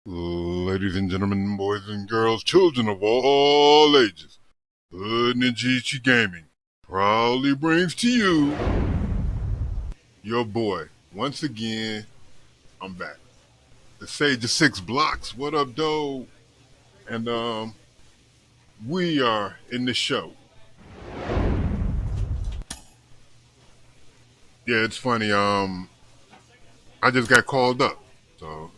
Ladies and gentlemen, boys and girls, children of all ages, Hood Ninja Ichi Gaming proudly brings to you your boy. Once again, I'm back. The Sage of Six Blocks. What up, doe? And we are in the show. Yeah, it's funny. I just got called up, so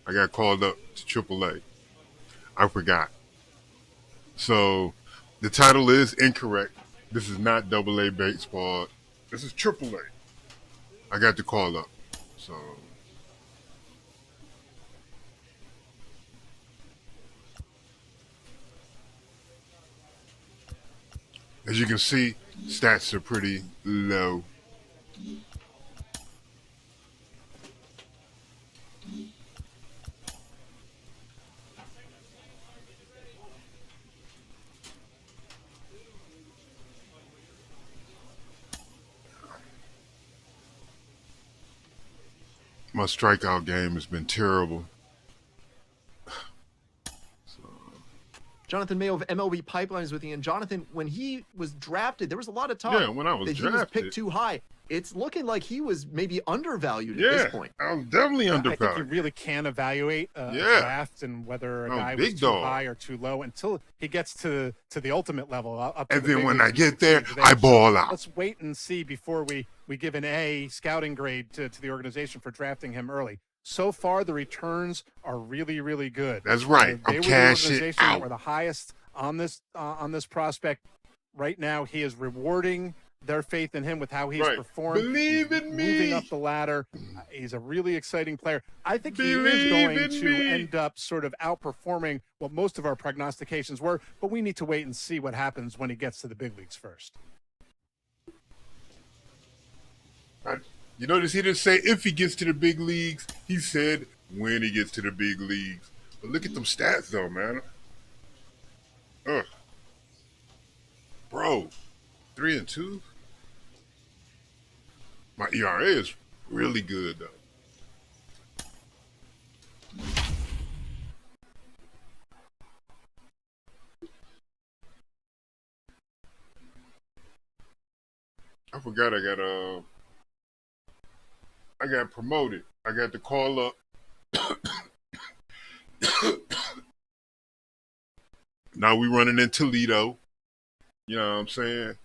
I got called up to AAA. I forgot. So the title is incorrect. This is not AA baseball. This is AAA. I got the call up. So as you can see, stats are pretty low. My strikeout game has been terrible. Jonathan Mayo of MLB Pipelines with you. And Jonathan, when he was drafted, there was a lot of talk when I was that drafted, he was picked too high. It's looking like he was maybe undervalued at this point. I was definitely undervalued. I think you really can evaluate a draft and whether a guy was too high or too low until he gets to the ultimate level. Up to and then when I get there, I ball out. Let's wait and see before we give an A scouting grade to the organization for drafting him early. So far, the returns are really, really good. That's right. They were the organization that were the highest on this prospect. Right now, he is rewarding their faith in him with how he's performed. Believe in me. Moving up the ladder. He's a really exciting player. I think he is going to end up sort of outperforming what most of our prognostications were, but we need to wait and see what happens when he gets to the big leagues first. You notice he didn't say if he gets to the big leagues. He said when he gets to the big leagues. But look at them stats, though, man. Ugh. Bro, 3-2? My ERA is really good, though. I forgot I got promoted. I got the call up. Now we running in Toledo. You know what I'm saying?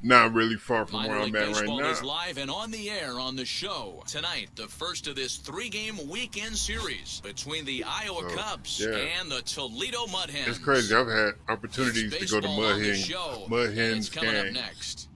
Not really far from where I'm at right now. Is live and on the air on the show tonight. The first of this 3-game weekend series between the Iowa Cubs and the Toledo Mud Hens. It's crazy. I've had opportunities to go to Mud Hens coming up next.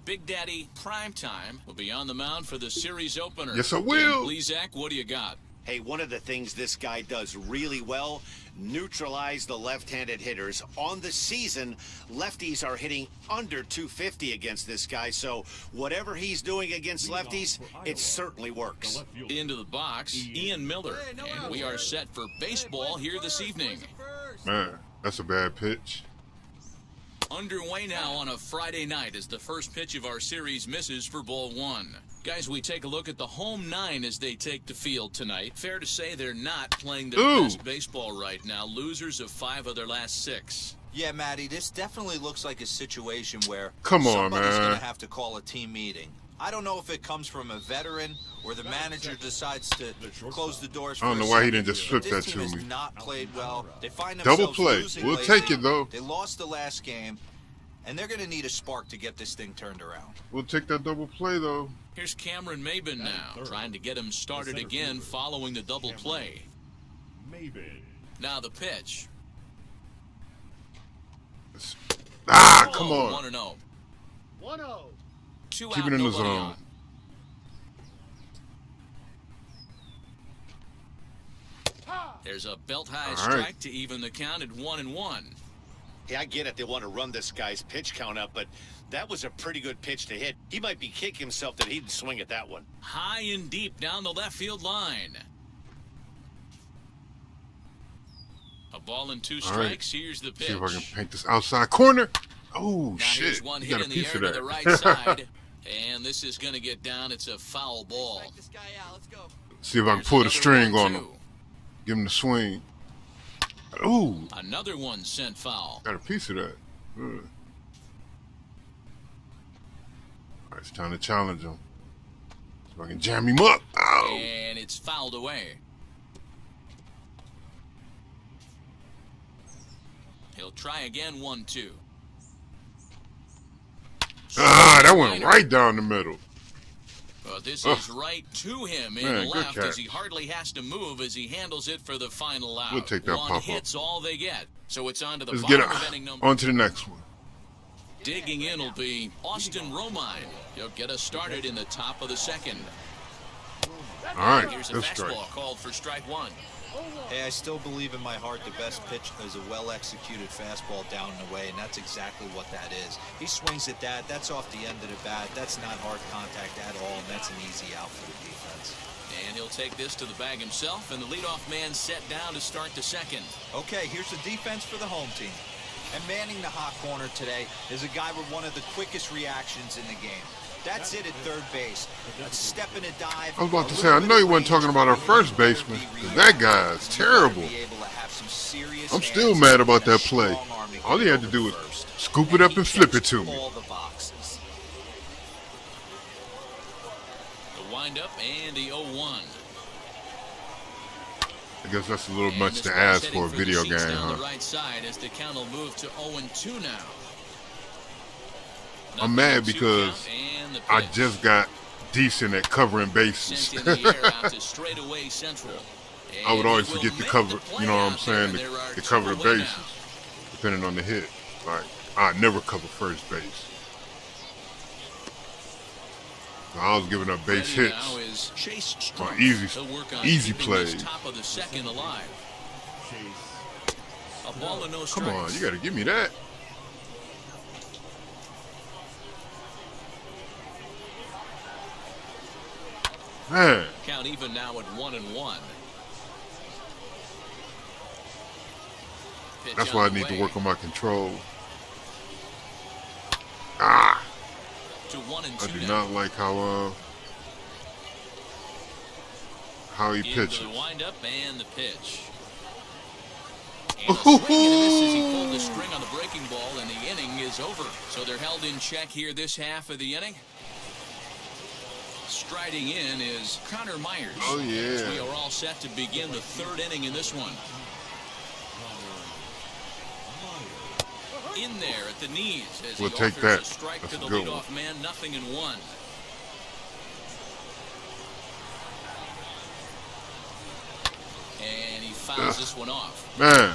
Big Daddy Primetime will be on the mound for the series opener. Yes, I will. Please, Zach, what do you got? Hey, one of the things this guy does really well, neutralize the left-handed hitters. On the season, lefties are hitting under 250 against this guy, so whatever he's doing against lefties, it certainly works. Into the box, Ian Miller, and we are set for baseball here this evening. Man, that's a bad pitch. Underway now on a Friday night as the first pitch of our series misses for ball one. Guys, we take a look at the home 9 as they take the field tonight. Fair to say they're not playing their best baseball right now. Losers of 5 of their last 6. Yeah, Matty, this definitely looks like a situation where somebody's going to have to call a team meeting. I don't know if it comes from a veteran or the manager decides to close the doors. I don't know why he didn't just flip that to me. This team has not played well. They find double play. Losing We'll lately. take it, though. They lost the last game, and they're going to need a spark to get this thing turned around. We'll take that double play, though. Here's Cameron Maben now, trying to get him started again following the double play. Now the pitch. Come on. 1-0. 1-0. Keep it in the zone. There's a belt-high strike to even the count at 1-1. Yeah, I get it. They want to run this guy's pitch count up, but that was a pretty good pitch to hit. He might be kicking himself that he didn't swing at that one. High and deep down the left field line. A Ball and 2 All right. strikes. Here's the pitch. See if I can paint this outside corner. Oh, Now shit. here's one You hit got a in the piece air of to that. the right side. And this is going to get down. It's a foul ball. This guy out. Let's go. See if I can Here's pull the another string on 1-2. him. Give him the swing. Ooh, Another one sent foul. got a piece of that. All right, it's time to challenge him. See if I can jam him up. Ow. And it's fouled away. He'll try again, 1-2. Ah, that went right down the middle. But this is right to him in Man, the good left catch. as he hardly has to move as he handles it for the final out. We'll take that One pop-up. hit's all they get. So it's on to the Let's get bottom of inning number. on to the next one. Digging in will be Austin Romine. He'll get us started in the top of the second. All right, Here's a that's fastball strike. called for strike one. Hey, I still believe in my heart the best pitch is a well-executed fastball down and away, and that's exactly what that is. He swings at that. That's off the end of the bat. That's not hard contact at all, and that's an easy out for the defense. And he'll take this to the bag himself, and the leadoff man set down to start the second. Okay, here's the defense for the home team. And manning the hot corner today is a guy with one of the quickest reactions in the game. That's it at third base. A step and a dive. I was about to say, I know you wasn't talking about our first baseman. 'Cause that guy is terrible. I'm still mad about that play. All he had to do was scoop it up and flip it to me. All the boxes. The windup and the 0-1. I guess that's a little And much this to ball's ask heading for a the video seats game, down huh? the right side as the count will move to 0-2 now. I'm mad Nothing, 2 because count, and the I pitch. just got decent at covering bases. Sent in the air out to straightaway central. I would And always he will forget to make cover, the play you know what I'm out there, saying, and there are to two cover the away bases, now. depending on the hit. Like, I never cover first base. So I was giving up base Ready hits. now is Chase on Strunk. easy He'll work on easy keeping this plays. top of the second alive. A ball and no Come strikes. on, you got to give me that. Man, Count even now at 1-1. Pitch that's on why I the need to way work on my control. Ah, to 1-2 I do now. not like how he Into pitches. the windup and the pitch. And a swing and a miss as he pulled the string on the breaking ball, and the inning is over. So they're held in check here this half of the inning. Striding in is Connor Myers. Oh, yeah. We are all set to begin the third inning in this one. In there at the knees as We'll he take offers that. a strike That's to the a good leadoff man, 0-1. And he fouls this one off. Man,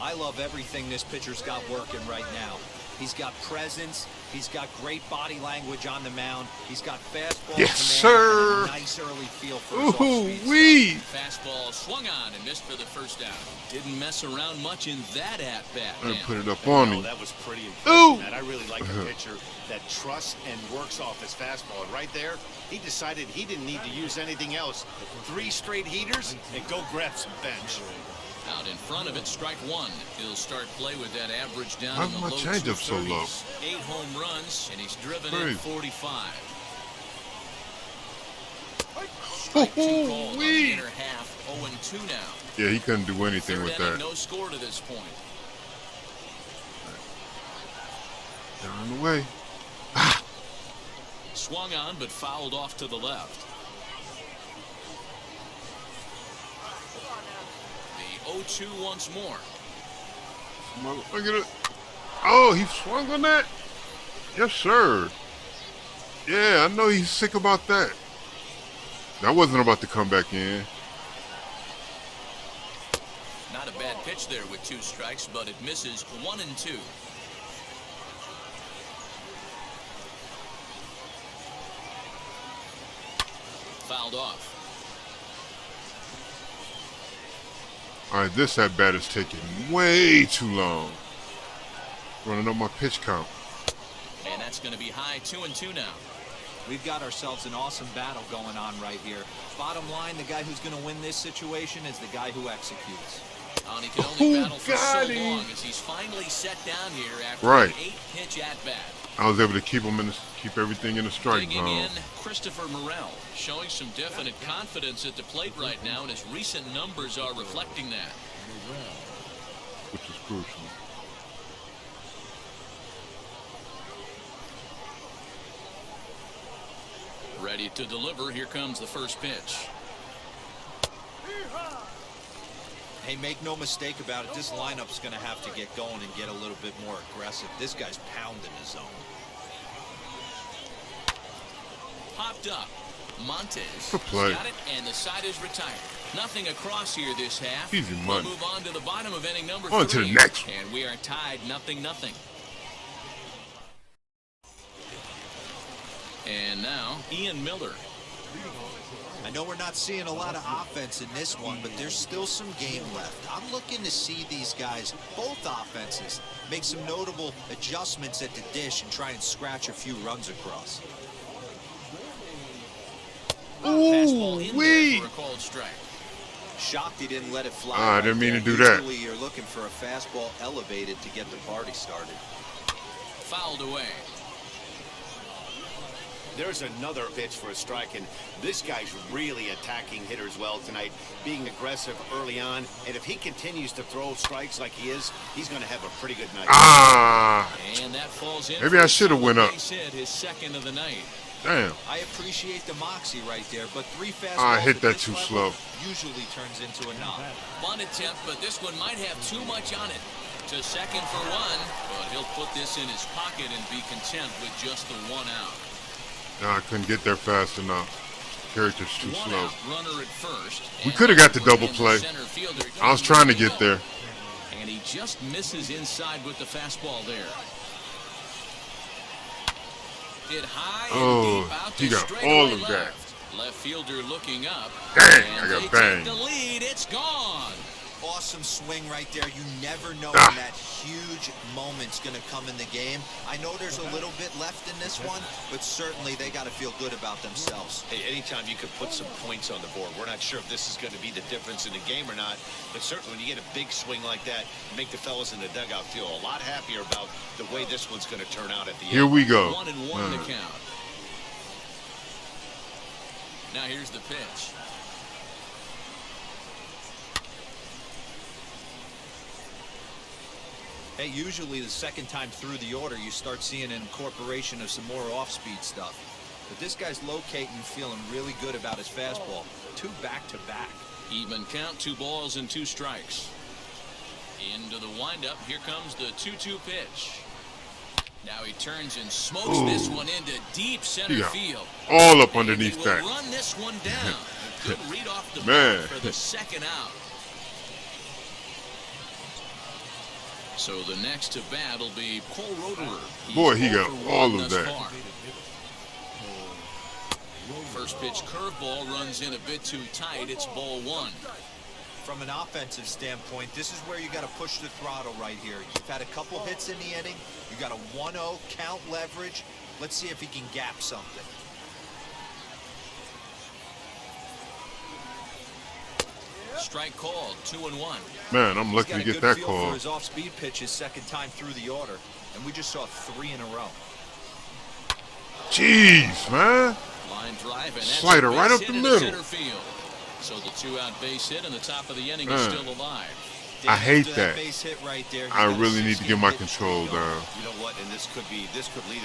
I love everything this pitcher's got working right now. He's got presence. He's got great body language on the mound. He's got fastball Yes, command sir. and a nice early feel for his off-speed stuff. ooh-wee. Fastball swung on and missed for the first out. Didn't mess around much in that at-bat. I'm gonna man. put it up on No, him. that was pretty Ooh. impressive, man. I really like a pitcher that trusts and works off his fastball. And right there, he decided he didn't need to use anything else. 3 straight heaters and go grab some bench. Out in front of it, strike one. He'll start play with that average down Why in the is my low changeup so low? 230s. 8 home runs, and he's driven in Crazy. 45. Strike two called on the Ooh-wee. inner half, 0-2 now. Yeah, he couldn't do anything Third with inning, that. no score to this point. Down the way. Swung on, but fouled off to the left. The 0-2 once more. Look at it. Oh, he swung on that? Yes, sir. Yeah, I know he's sick about that. That wasn't about to come back in. Not a bad pitch there with 2 strikes, but it misses 1-2. Fouled off. All right, this at bat is taking way too long. Running up my pitch count. And that's going to be high, 2-2 now. We've got ourselves an awesome battle going on right here. Bottom line, the guy who's going to win this situation is the guy who executes. And he can only battle for so got him. long as he's finally set down here after Right. an 8-pitch at-bat. I was able to keep everything in the strike Digging zone. in, Christopher Morel, showing some definite confidence at the plate right now, and his recent numbers are reflecting that. Which is crucial. Ready to deliver. Here comes the first pitch. Hey, make no mistake about it. This lineup's going to have to get going and get a little bit more aggressive. This guy's pounding his zone. Popped up. Montes Good play. got it, and the side is retired. Nothing across here this half. Easy We'll money. move on to the bottom of inning number On 3. to the next one. And we are tied 0-0. And now, Ian Miller. I know we're not seeing a lot of offense in this one, but there's still some game left. I'm looking to see these guys, both offenses, make some notable adjustments at the dish and try and scratch a few runs across. Fastball in wee. there for a called strike. Shocked he didn't let it fly. I didn't mean there. to do that. Usually you're looking for a fastball elevated to get the party started. Fouled away. There's another pitch for a strike, and this guy's really attacking hitters well tonight, being aggressive early on. And if he continues to throw strikes like he is, he's going to have a pretty good night. And that falls in. Maybe I should have went up. Base hit, his second of the night. Damn. I appreciate the moxie right there, but 3 fastballs I hit at that this too level slow. usually turns into a knock. Bunt attempt, but this one might have too much on it. To second for one, but he'll put this in his pocket and be content with just the 1 out. No, I couldn't get there fast enough. Character's too 1 slow. out, runner at first. We could have got the double play. I was trying to get there. And he just misses inside with the fastball there. Hit high and deep out he to got straightaway all of that. Left fielder looking up. Dang, and I got they banged. take the lead. It's gone. Awesome swing right there. You never know Ah. when that huge moment's going to come in the game. I know there's a little bit left in this one, but certainly they got to feel good about themselves. Hey, anytime you could put some points on the board, we're not sure if this is going to be the difference in the game or not, but certainly when you get a big swing like that, make the fellas in the dugout feel a lot happier about the way this one's going to turn out at the end. Here we go. 1-1 the count. Now here's the pitch. Hey, usually the second time through the order, you start seeing an incorporation of some more off-speed stuff. But this guy's locating and feeling really good about his fastball. 2 back-to-back. Even count, 2 balls and 2 strikes. Into the windup. Here comes the 2-2 pitch. Now he turns and smokes this one into deep center He got field. all up And underneath he that. will run this one down. A good read off the Man. ball for the second out. So the next to bat will be Cole Roederer. He's Boy, he 0 got for all 1 of thus that. far. First pitch curveball runs in a bit too tight. It's ball 1. From an offensive standpoint, this is where you got to push the throttle right here. You've had a couple hits in the inning. You got a 1-0 count leverage. Let's see if he can gap something. Strike called, 2-1. Man, I'm He's lucky got to a get good that feel call. for his off-speed pitch his second time through the order, and we just saw 3 in a row. Jeez, man. Line drive, and that's Slider a base right up hit the into middle. center field. So the 2-out base hit and the top of the inning is Man. still alive. I hate After that. base hit right there, he's I got a really need to get my 16-hit control streak going. down. You know what? And this could lead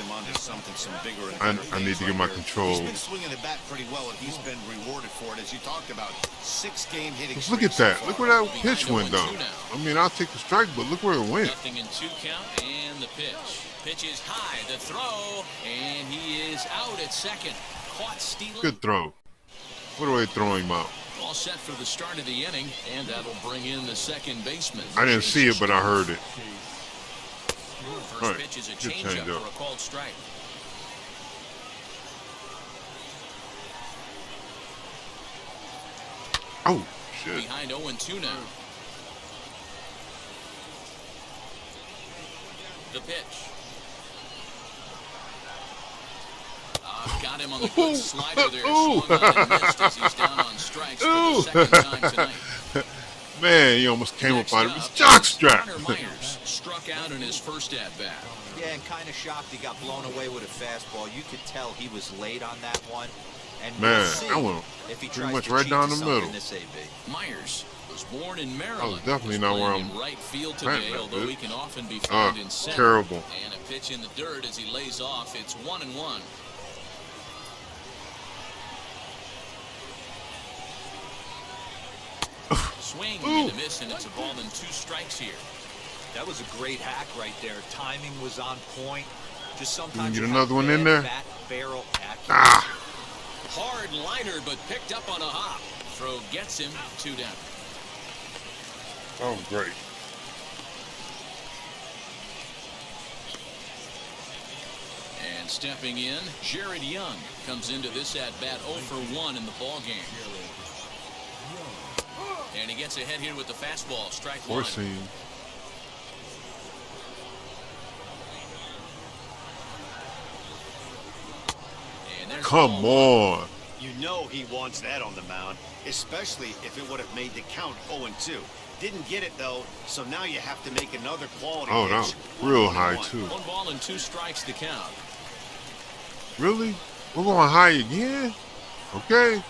him on to something, some bigger and I better need things to get right my here. control. He's been swinging the bat pretty well, and he's been rewarded for it, as you talked about. 6-game hitting. Look at that. Look where that pitch went down. 0-2 now. I mean, I'll take the strike, but look where it went. Nothing in 2 count, and the pitch. Pitch is high, the throw, and he is out at second. Caught stealing. Good throw. What are they throwing him out? All set for the start of the inning, and that'll bring in the second baseman. I didn't see it, but I heard it. First All right, pitch is a good changeup changeup. for a called strike. Oh, shit. Behind 0-2 now. The pitch. Got him on the good slider there. Swung on and missed as he's down on strikes for the second time tonight. Man, he almost came Next up out of his up, jockstrap. Connor Myers struck out in his first at-bat. Yeah, and kind of shocked he got blown away with a fastball. You could tell he was late on that one. And Man, we'll see I went if he pretty tries much to right cheat down to the something middle. This AB. Myers was born in Maryland. definitely He's not where playing I'm in right field planting today, that although bit. he can often be found in center. Terrible. And a pitch in the dirt as he lays off. It's 1-1. Swing and a miss, and it's a ball and 2 strikes here. That was a great hack right there. Timing was on point. Just You sometimes get you another have one in bad there? bat barrel accuracy. Ah, Hard liner, but picked up on a hop. Throw gets him 2 down. oh great. And stepping in, Jared Young comes into this at-bat 0 for 1 in the ballgame. And he gets ahead here with the fastball, strike 1. Forcing. And there's Come ball 1. on. You know he wants that on the mound, especially if it would have made the count 0-2. Didn't get it, though, so now you have to make another quality Oh, pitch. that was real high, 1-1. too. 1 ball and 2 strikes to count. Really? We're going high again? Okay.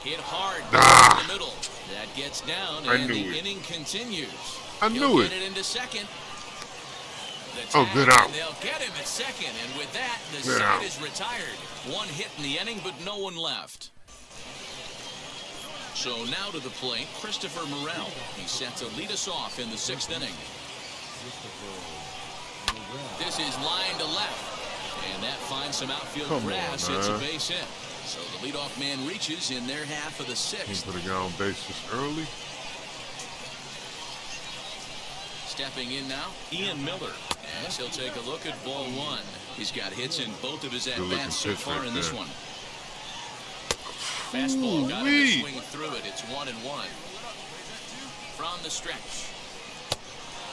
Hit hard Ah. in the middle. That gets down, I and knew the it. inning continues. I He'll knew get it. it into second. The Oh, tag, good out. and they'll get him at second, and with that, the Good side out. is retired. 1 hit in the inning, but no one left. So now to the plate, Christopher Morel. He's set to lead us off in the 6th inning. This is line to left, and that finds some outfield Come on, grass. It's a man. base hit. So the leadoff man reaches in their half of the Can 6th. put a guy on base this early. Stepping in now, Ian Miller, as he'll take a look at ball 1. He's got hits in both of his Good-looking at-bats so pitch far right in this there. one. Fastball got him to Ooh-wee. swing through it. It's 1-1. From the stretch.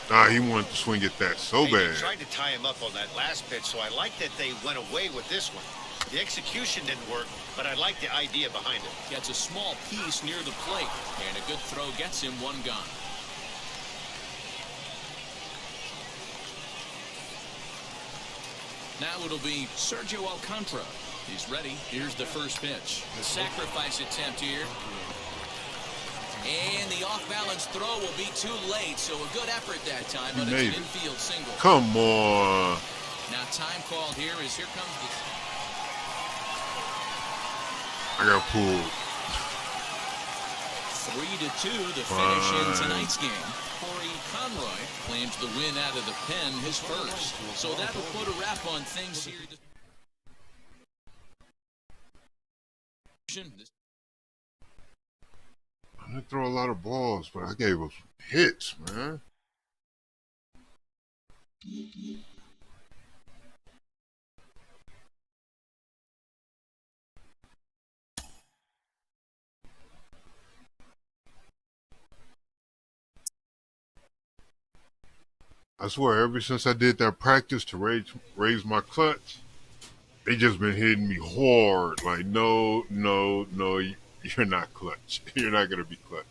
Nah, he wanted to swing at that so Hey, bad. they tried to tie him up on that last pitch, so I like that they went away with this one. The execution didn't work, but I like the idea behind it. Gets a small piece near the plate, and a good throw gets him 1 gone. Now it'll be Sergio Alcantara. He's ready. Here's the first pitch. The sacrifice attempt here. And the off-balance throw will be too late, so a good effort that time, but it's made an it. infield single. Come on. Now time called here is here comes the... I got pulled. 3-2, the finish in Fine. tonight's game. Corey Conroy claims the win out of the pen, his first. So that'll put a wrap on things here. I didn't throw a lot of balls, but I gave us hits, man. I swear, ever since I did that practice to raise my clutch, they just been hitting me hard. Like, no, you're not clutch. You're not gonna be clutch.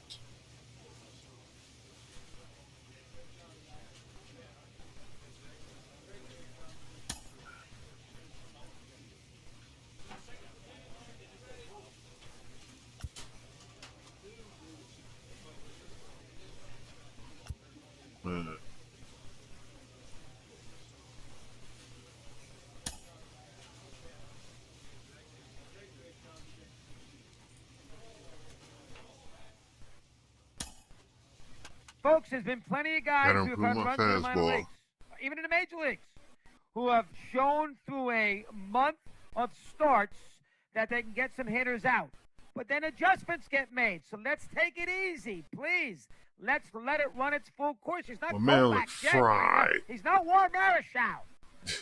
Man. Folks, there's been plenty of guys Gotta who have improve my run through the minor fastball. leagues, even in the major leagues, who have shown through a month of starts that they can get some hitters out. But then adjustments get made. So let's take it easy, please. Let's let it run its full course. He's not My man Kovac looks yet. fried. He's not Warren Marichal.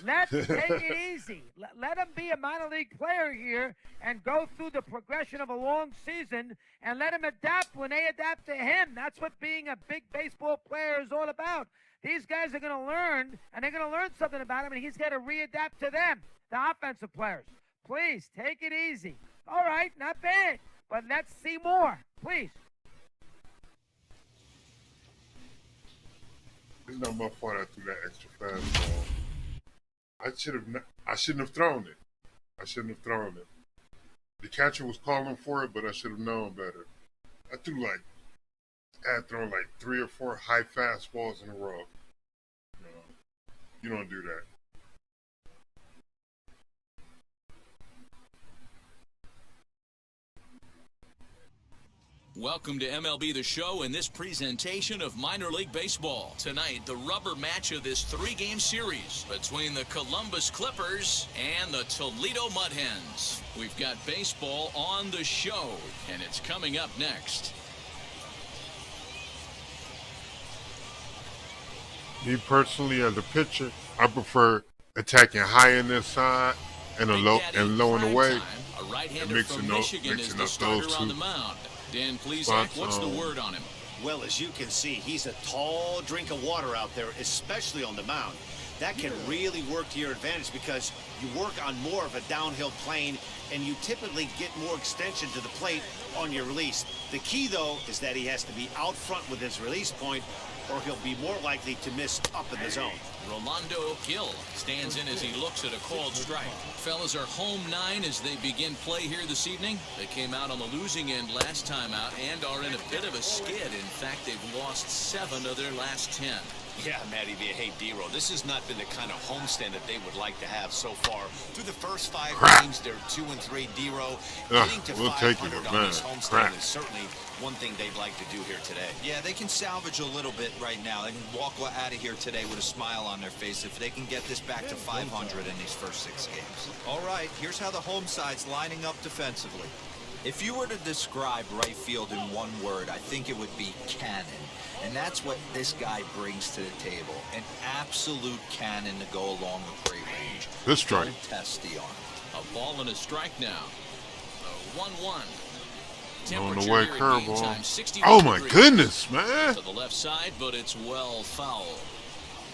Let's take it easy. Let him be a minor league player here and go through the progression of a long season and let him adapt when they adapt to him. That's what being a big baseball player is all about. These guys are going to learn, and they're going to learn something about him, and he's got to readapt to them, the offensive players. Please, take it easy. All right, not bad, but let's see more, please. not my fault I threw that extra fastball. I shouldn't have thrown it. I shouldn't have thrown it. The catcher was calling for it, but I should have known better. I had thrown like 3 or 4 high fastballs in a row. No, you don't do that. Welcome to MLB The Show and this presentation of minor league baseball. Tonight, the rubber match of this 3-game series between the Columbus Clippers and the Toledo Mud Hens. We've got baseball on the show, and it's coming up next. Me personally, as a pitcher, I prefer attacking high in this side and low and away. A right-hander mixing from Michigan is the starter on the mound. Dan Plesac, what's the word on him? Well, as you can see, he's a tall drink of water out there, especially on the mound. That can really work to your advantage because you work on more of a downhill plane and you typically get more extension to the plate on your release. The key, though, is that he has to be out front with his release point or he'll be more likely to miss up in the zone. Rolando Gil stands in as he looks at a called strike. Fellas are home 9 as they begin play here this evening. They came out on the losing end last time out and are in a bit of a skid. In fact, they've lost 7 of their last 10. Yeah, Matty V. Hey, D-Roll, this has not been the kind of homestand that they would like to have so far. Through the first 5 games, they're 2-3. D-Roll, getting to 500 on this homestand is certainly one thing they'd like to do here today. Yeah, they can salvage a little bit right now. They can walk out of here today with a smile on their face if they can get this back to 500 in these first 6 games. All right, here's how the home side's lining up defensively. If you were to describe right field in one word, I think it would be cannon. And that's what this guy brings to the table. An absolute cannon to go along the plate range. This strike. Don't test the arm. A ball and a strike now. 1-1. On the way curveball. Oh my goodness, man. To the left side, but it's well foul.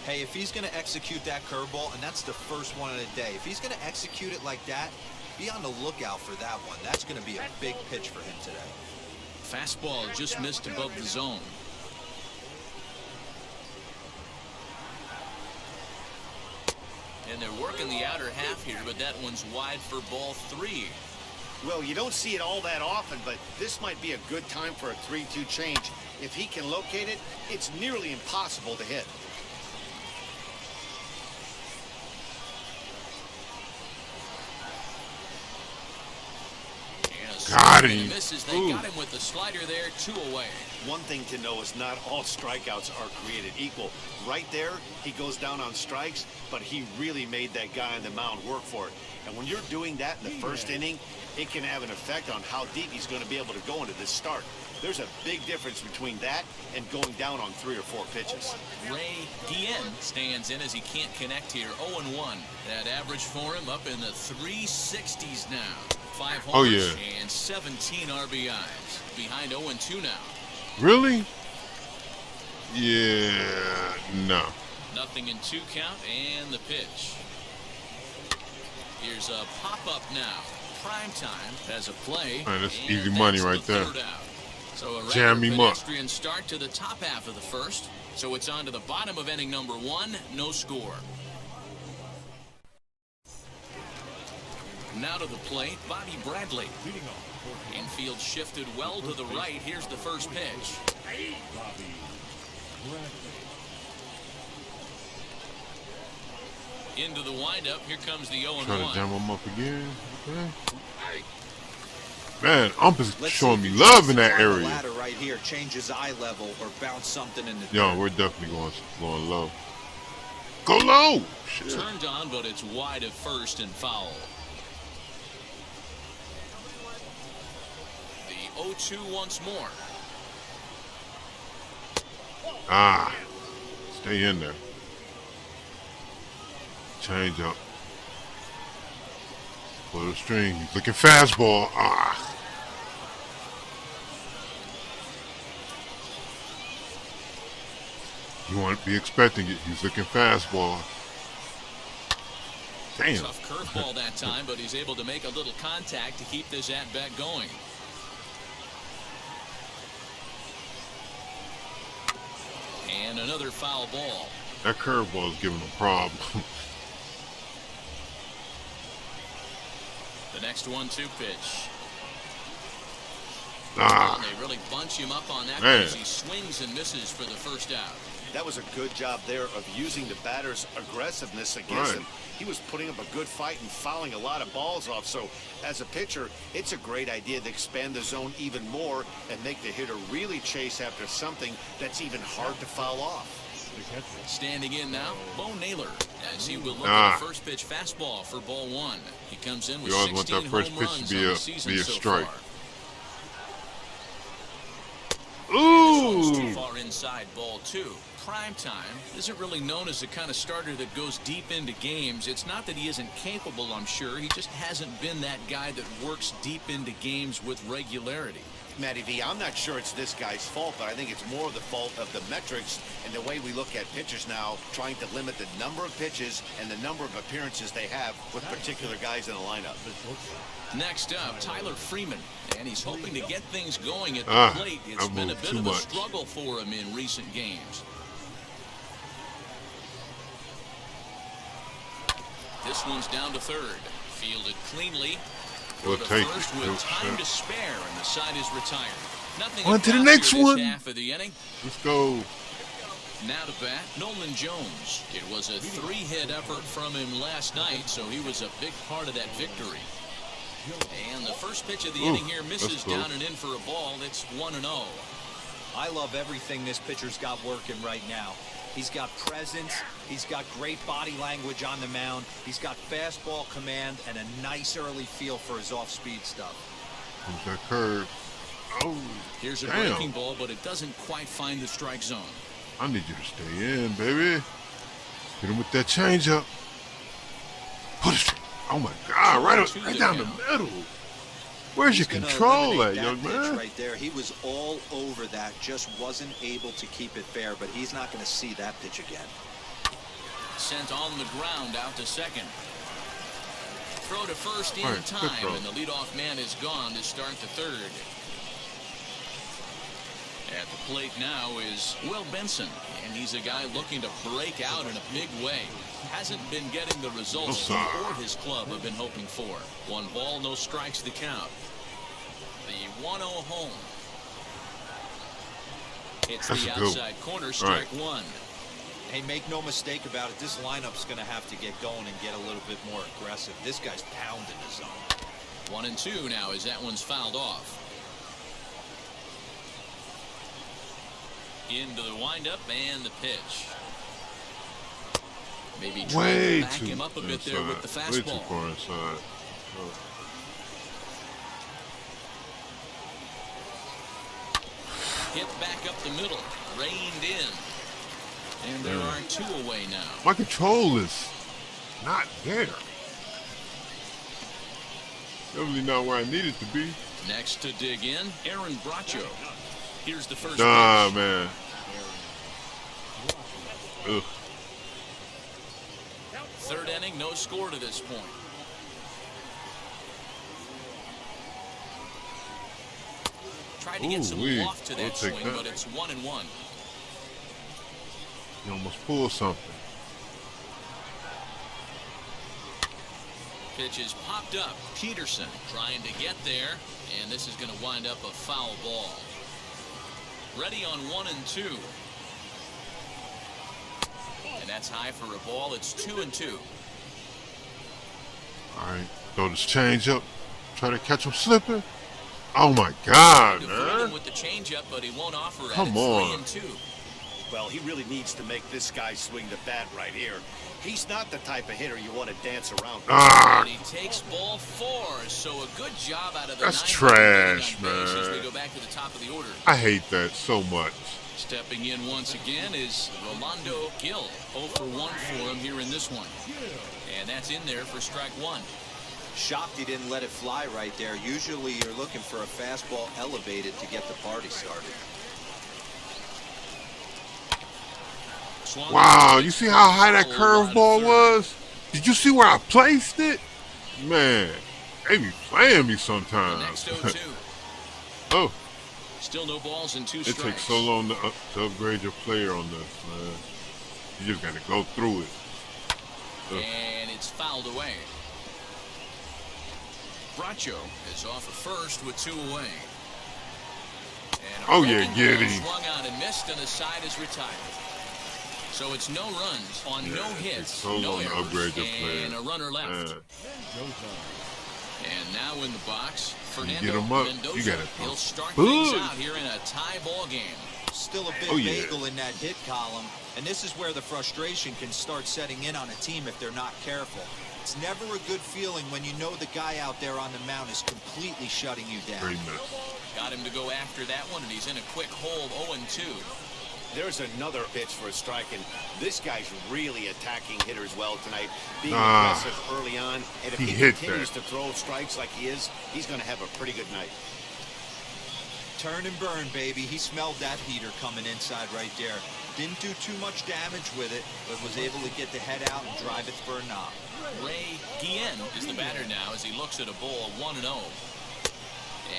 Hey, if he's going to execute that curveball, and that's the first one of the day, if he's going to execute it like that, be on the lookout for that one. That's going to be a big pitch for him today. Fastball just missed above the zone. And they're working the outer half here, but that one's wide for ball 3. Well, you don't see it all that often, but this might be a good time for a 3-2 change. If he can locate it, it's nearly impossible to hit. Got him. Misses. They got him with the slider there, 2 away. One thing to know is not all strikeouts are created equal. Right there, he goes down on strikes, but he really made that guy on the mound work for it. And when you're doing that in the first inning, it can have an effect on how deep he's going to be able to go into this start. There's a big difference between that and going down on 3 or 4 pitches. Ray Guillen stands in as he can't connect here. 0-1. That average for him up in the 360s now. 5 homers and 17 RBIs. Behind 0-2 now. Really? Yeah, no. Nothing in 2 count and the pitch. Here's a pop-up now. Prime time has a play. Man, that's easy money right there. So a jam him up. Pedestrian start to the top half of the first. So it's on to the bottom of inning number 1. No score. Now to the plate, Bobby Bradley. Infield shifted well to the right. Here's the first pitch. Into the windup. Here comes the 0-1. Trying to jam him up again. Okay. Man, Ump is showing me love in that area. Ladder right here, change his eye level or bounce something in the Yo, we're definitely going low. Go low. Shit. Turned on, but it's wide at first and foul. The 0-2 once more. Stay in there. Change up. Pull the string. He's looking fastball. You want to be expecting it. He's looking fastball. Damn. Tough curveball that time, but he's able to make a little contact to keep this at-bat going. And And another foul ball. That curveball is giving him a problem. The next 1-2 pitch. Ah, And they really bunch him up on that man. because he swings and misses for the first out. That was a good job there of using the batter's aggressiveness against Right. him. He was putting up a good fight and fouling a lot of balls off. So as a pitcher, it's a great idea to expand the zone even more and make the hitter really chase after something that's even hard to foul off. Standing in now, Bo Naylor, as he will look Ah. at the first pitch fastball for ball one. He comes in with You always want 16 that first home pitch to runs be on a- the season be a so strike. far. ooh. Too far inside, ball two. Prime time isn't really known as the kind of starter that goes deep into games. It's not that he isn't capable, I'm sure. He just hasn't been that guy that works deep into games with regularity. Matty V, I'm not sure it's this guy's fault, but I think it's more the fault of the metrics and the way we look at pitchers now, trying to limit the number of pitches and the number of appearances they have with particular guys in the lineup. Next up, Tyler Freeman, and he's hoping to get things going at the Ah, plate. It's I been a moved bit too of a much. struggle for him in recent games. This one's down to third. Fielded cleanly. We'll Go to take first it. with We'll time take to spare, and the side is retired. Nothing On to the across next here this one. half of the inning. Let's go. Now to bat, Nolan Jones. It was a 3-hit effort from him last night, so he was a big part of that victory. And the first pitch of the inning here misses that's close. down and in for a ball. It's 1-0. I love everything this pitcher's got working right now. He's got presence. He's got great body language on the mound. He's got fastball command and a nice early feel for his off-speed stuff. Who's that curve? Oh, Here's a damn. breaking ball, but it doesn't quite find the strike zone. I need you to stay in, baby. Hit him with that changeup. Put it. Oh my God! Right down the middle. Where's your He's gonna control eliminate at, young that pitch man? right there. He was all over that, just wasn't able to keep it fair, but he's not going to see that pitch again. Sent on the ground out to second. Throw to first in All right, good time, throw. and the leadoff man is gone to start the third. At the plate now is Will Benson, and he's a guy looking to break out in a big way. Hasn't been getting the results he or his club have been hoping for. 1 ball, no strikes to count. The 1-0 home. It's That's the a good one. outside corner, strike one. Hey, make no mistake about it, this lineup's going to have to get going and get a little bit more aggressive. This guy's pounding the zone. 1-2 now as that one's fouled off. Into the windup and the pitch. Maybe trying Way to back too him up a bit there with the inside. Way too fastball. far inside. Oh. Hit back up the middle, reined in. And there are 2 away now. My control is not there. Definitely not where I need it to be. Next to dig in, Aaron Bracho. Here's the first Nah, pitch. man. Ugh. Third inning, no score to this point. Tried to get some Ooh-wee. loft to I'll that take swing, that. but it's 1-1. You almost pulled something. Pitch is popped up. Peterson trying to get there, and this is going to wind up a foul ball. Ready on 1-2. And that's high for a ball. It's 2-2. All right, throw this change up. Try to catch him slipping. Oh my God, To Freeman man! with the changeup, but he won't offer it. Come It's on. 3-2. Well, he really needs to make this guy swing the bat right here. He's not the type of hitter you want to dance around with. Ah, And he takes ball 4, so a good job out of the That's 9th trash, inning on base as we man. go back to the top of the order. I hate that so much. Stepping in once again is Rolando Gil. 0 for 1 for him here in this one. And that's in there for strike 1. Shocked he didn't let it fly right there. Usually you're looking for a fastball elevated to get the party started. Swung Wow, on you see how high that foul out of curveball third. was? Did you see where I placed it? Man, they be playing me The sometimes. next 0-2. Oh, Still no balls and 2 It strikes. takes so long to upgrade your player on this, man. You just gotta go through it. And it's fouled away. Bracho is off at first with 2 away. And Oh yeah, get him. swung out and missed, and the side is retired. So it's no runs on no hits, so no long to errors, upgrade your player. and a runner left. And now in the box, Fernando get him up, Mendoza. you gotta He'll start Boom. things out here in a tie ball game. Still a bit Oh, yeah. bagel in that hit column, and this is where the frustration can start setting in on a team if they're not careful. It's never a good feeling when you know the guy out there on the mound is completely shutting you down. Great miss. Got him to go after that one, and he's in a quick hole, 0-2. There's another pitch for a strike, and this guy's really attacking hitters well tonight, being Ah, aggressive early on. And if he he hit continues that. to throw strikes like he is, he's going to have a pretty good night. Turn and burn, baby. He smelled that heater coming inside right there. Didn't do too much damage with it, but was able to get the head out and drive it for a knock. Ray Guillen is the batter now as he looks at a ball 1-0.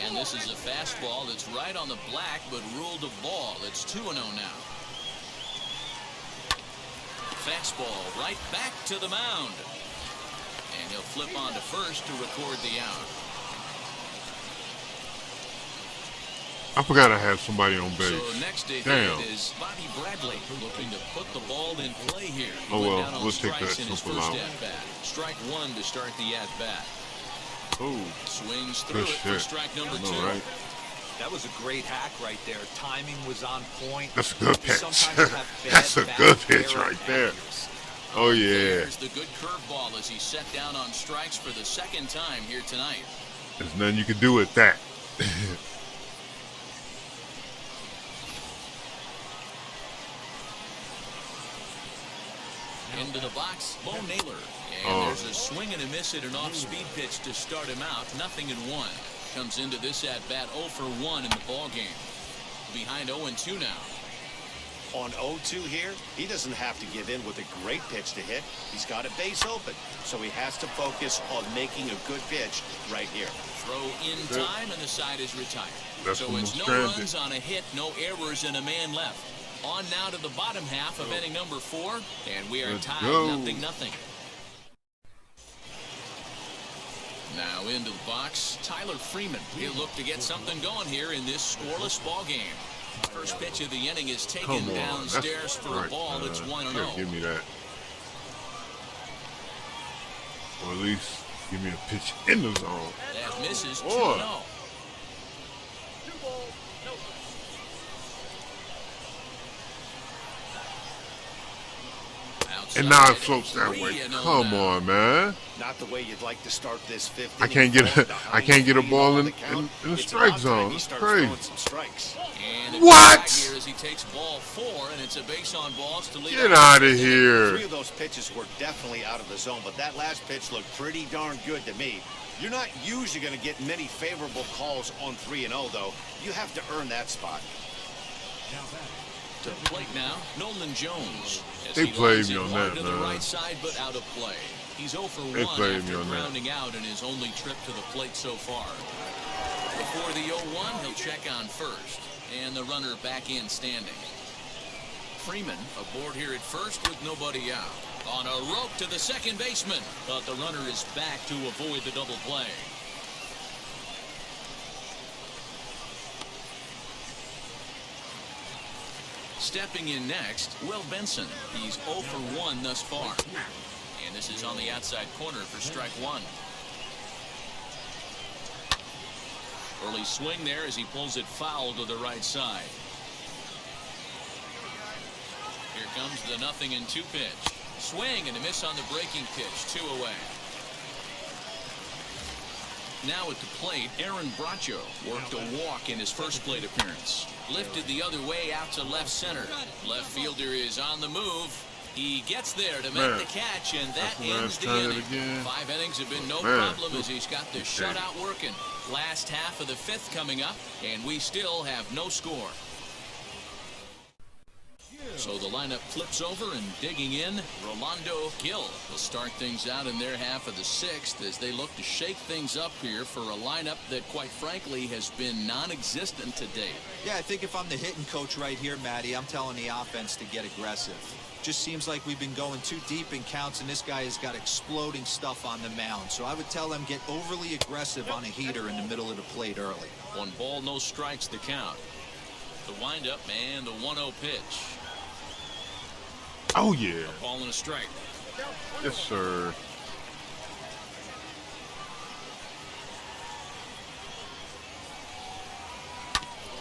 And this is a fastball that's right on the black, but ruled a ball. It's 2-0 now. Fastball right back to the mound. And he'll flip on to first to record the out. I forgot I had somebody on base. So next at Damn. bat is Bobby Bradley looking to put the ball in play here. He Oh, went well, down on we'll take strikes that in his simple first out. at-bat. Strike 1 to start the at-bat. Oh, Swings through good it for shit. strike number I 2. know, right? That was a great hack right there. Timing was on point. That's a good pitch. Sometimes you have bad That's a bat good pitch barrel right there. accuracy. Oh yeah. There's the good curveball as he's set down on strikes for the second time here tonight. There's nothing you can do with that. Into the box, Bo Naylor. And Oh. there's a swing and a miss at an off-speed pitch to start him out. 0-1. Comes into this at-bat 0 for 1 in the ball game. Behind 0-2 now. On 0-2 here, he doesn't have to give in with a great pitch to hit. He's got a base open, so he has to focus on making a good pitch right here. Throw in time, and the side is retired. That's So almost it's no stranded. runs on a hit, no errors, and a man left. On now to the bottom half of inning number 4, and we are Let's tied go. 0-0. Now into the box, Tyler Freeman. He'll look to get something going here in this scoreless ball game. First pitch of the inning is taken Come on. downstairs That's for a right, ball that's 1-0. Here, give me that. Or at least give me a pitch in the zone. That misses Boy. 2-0. And now it floats that way. Come on, man. Not the way you'd like to start this fifth. I can't get a ball in the strike zone. It's crazy. Some strikes. And What? here as he takes ball 4, and it's a base on balls to lead. Get off out the of inning. here. 3 of those pitches were definitely out of the zone, but that last pitch looked pretty darn good to me. You're not usually going to get many favorable calls on 3-0, though. You have to earn that spot. To the plate now, Nolan Jones. As They he played lines me it on hard that, to the man. right side, but out of play. He's 0 for 1 They played me after on that. grounding out in his only trip to the plate so far. Before the 0-1, he'll check on first, and the runner back in standing. Freeman aboard here at first with nobody out. On a rope to the second baseman, but the runner is back to avoid the double play. Stepping in next, Will Benson. He's 0 for 1 thus far. And this is on the outside corner for strike 1. Early swing there as he pulls it foul to the right side. Here comes the 0-2 pitch. Swing and a miss on the breaking pitch. 2 away. Now at the plate, Aaron Bracho worked a walk in his first plate appearance. Lifted the other way out to left center. Left fielder is on the move. He gets there to make Man, the catch, and that that's the ends last the time inning. again. 5 innings have been no Man. problem as he's got the shutout working. Last half of the 5th coming up, and we still have no score. So the lineup flips over, and digging in, Rolando Gil will start things out in their half of the sixth as they look to shake things up here for a lineup that, quite frankly, has been non-existent to date. Yeah, I think if I'm the hitting coach right here, Matty, I'm telling the offense to get aggressive. Just seems like we've been going too deep in counts, and this guy has got exploding stuff on the mound. So I would tell them get overly aggressive on a heater in the middle of the plate early. 1 ball, no strikes to count. The windup and the 1-0 pitch. Oh, yeah. A ball and a strike. Yes, sir.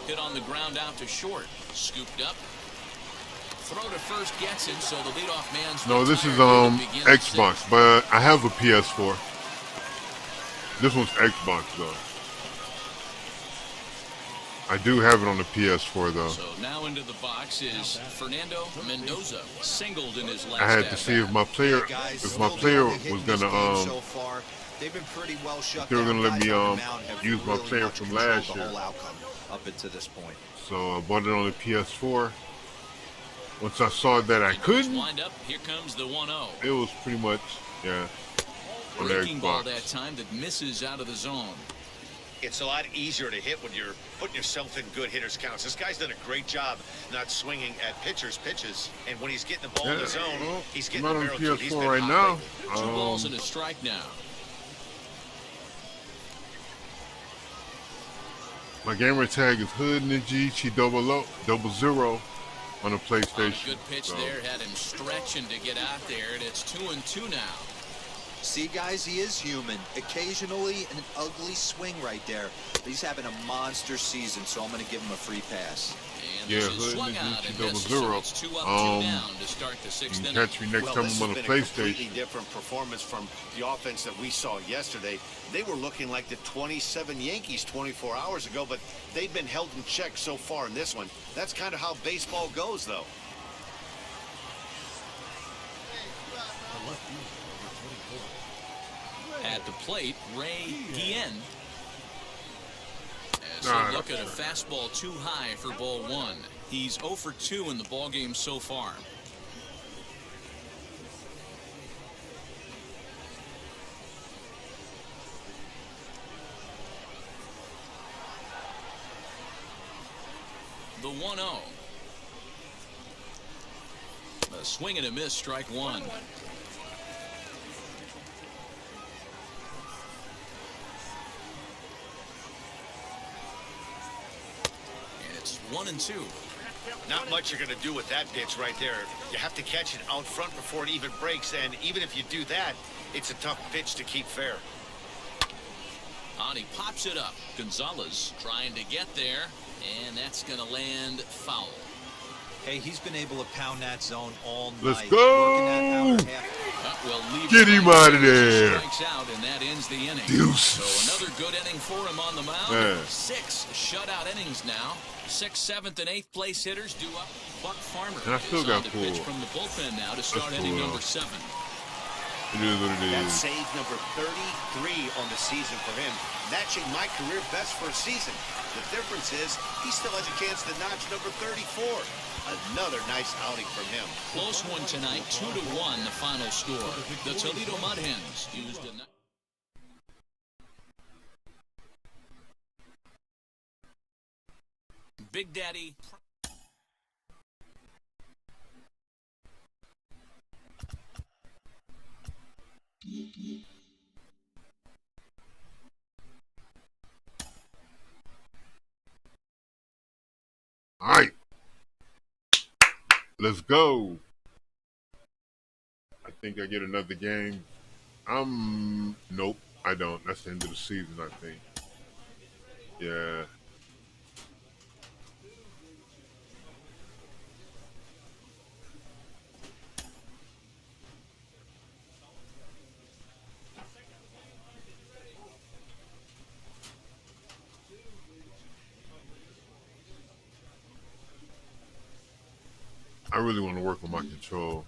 Hit on the ground out to short. Scooped up. Throw to first gets him, so the leadoff man's No, this is retired. Xbox, but I have a PS4. This one's Xbox though. I do have it on the PS4 though. So now into the box is Fernando Mendoza, singled in his last I had to see if my player, Guys, if my still player the only hit was in this gonna game so far. They've been pretty well shut they were down. gonna let Guys me on the mound have use my really player much from controlled last the year. whole outcome up until this point. So I bought it on the PS4. Once I saw that I couldn't, Wind up, here comes the 1-0. it was pretty much, yeah, on the Breaking ball Xbox. that time that misses out of the zone. It's a lot easier to hit when you're putting yourself in good hitters' counts. This guy's done a great job not swinging at pitchers' pitches, and when he's getting the ball in the zone, well, he's I'm getting not the on barrel to it. He's PS4 been right hot now. lately. 2 balls and a strike now. My gamer tag is Hood Ninja 00 on the PlayStation. Good pitch So, there, had him stretching to get out there, and it's 2-2 now. See, guys, he is human. Occasionally, an ugly swing right there. But he's having a monster season, so I'm going to give him a free pass. And Yeah, this is Hood swung Ninja out and 00. misses, so it's 2 up, 2 down to start the you sixth can inning. catch me next Well, time this I'm on has the been a completely PlayStation. different performance from the offense that we saw yesterday. They were looking like the 27 Yankees 24 hours ago, but they've been held in check so far in this one. That's kind of how baseball goes, though. At the plate, Ray Guillen. As they Nah. look at a fastball too high for ball 1. He's 0 for 2 in the ballgame so far. The 1-0. A swing and a miss, strike 1. And it's 1-2. Not much you're going to do with that pitch right there. You have to catch it out front before it even breaks, and even if you do that, it's a tough pitch to keep fair. And he pops it up. Gonzalez trying to get there, and that's going to land foul. Hey, he's been able to pound that zone all night. Let's Working go! that outer half. Will leave Get him out of there. Strikes out, and that ends the inning. Deuces. So another good inning for him on the mound. Man. 6 shutout innings now. 6th, 7th, and 8th place hitters due up. Buck Farmer And I still is got on to pitch pulled. from the bullpen now to start inning cool. number 7. It is what it That's is. save number 33 on the season for him, matching my career best for a season. The difference is he still has a chance to notch number 34. Another nice outing from him. Close one tonight, 2-1 the final score. The Toledo Mud Hens used a... Big Daddy... All right. Let's go. I think I get another game. Nope, I don't. That's the end of the season, I think. Yeah. I really want to work on my control.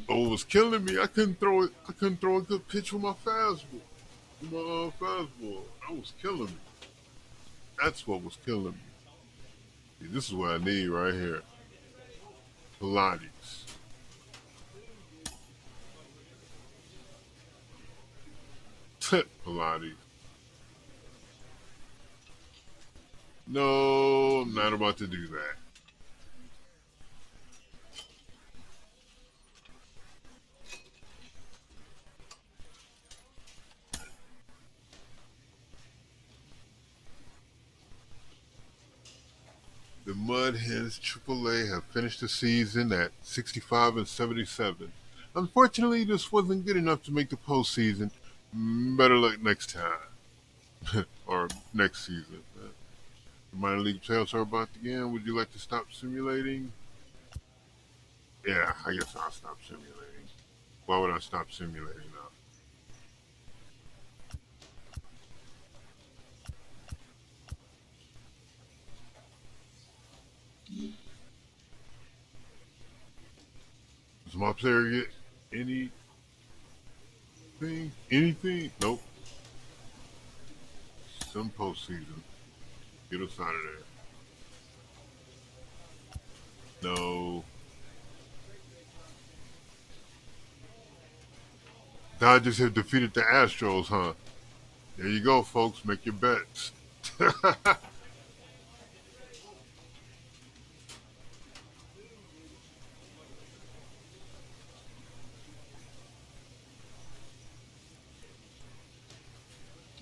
Oh, it was killing me. I couldn't throw it. I couldn't throw a good pitch with my fastball. Fastball. That was killing me. That's what was killing me. This is what I need right here. Pilates. Pilates. No, I'm not about to do that. The Mud Hens AAA have finished the season at 65 and 77. Unfortunately, this wasn't good enough to make the postseason. Better luck next time. Or next season. The minor league playoffs are about to begin. Would you like to stop simulating? Yeah, I guess I'll stop simulating. Why would I stop simulating now? Does my player get anything? Nope. Some postseason. Get us out of there. No. Dodgers have defeated the Astros, huh? There you go, folks. Make your bets.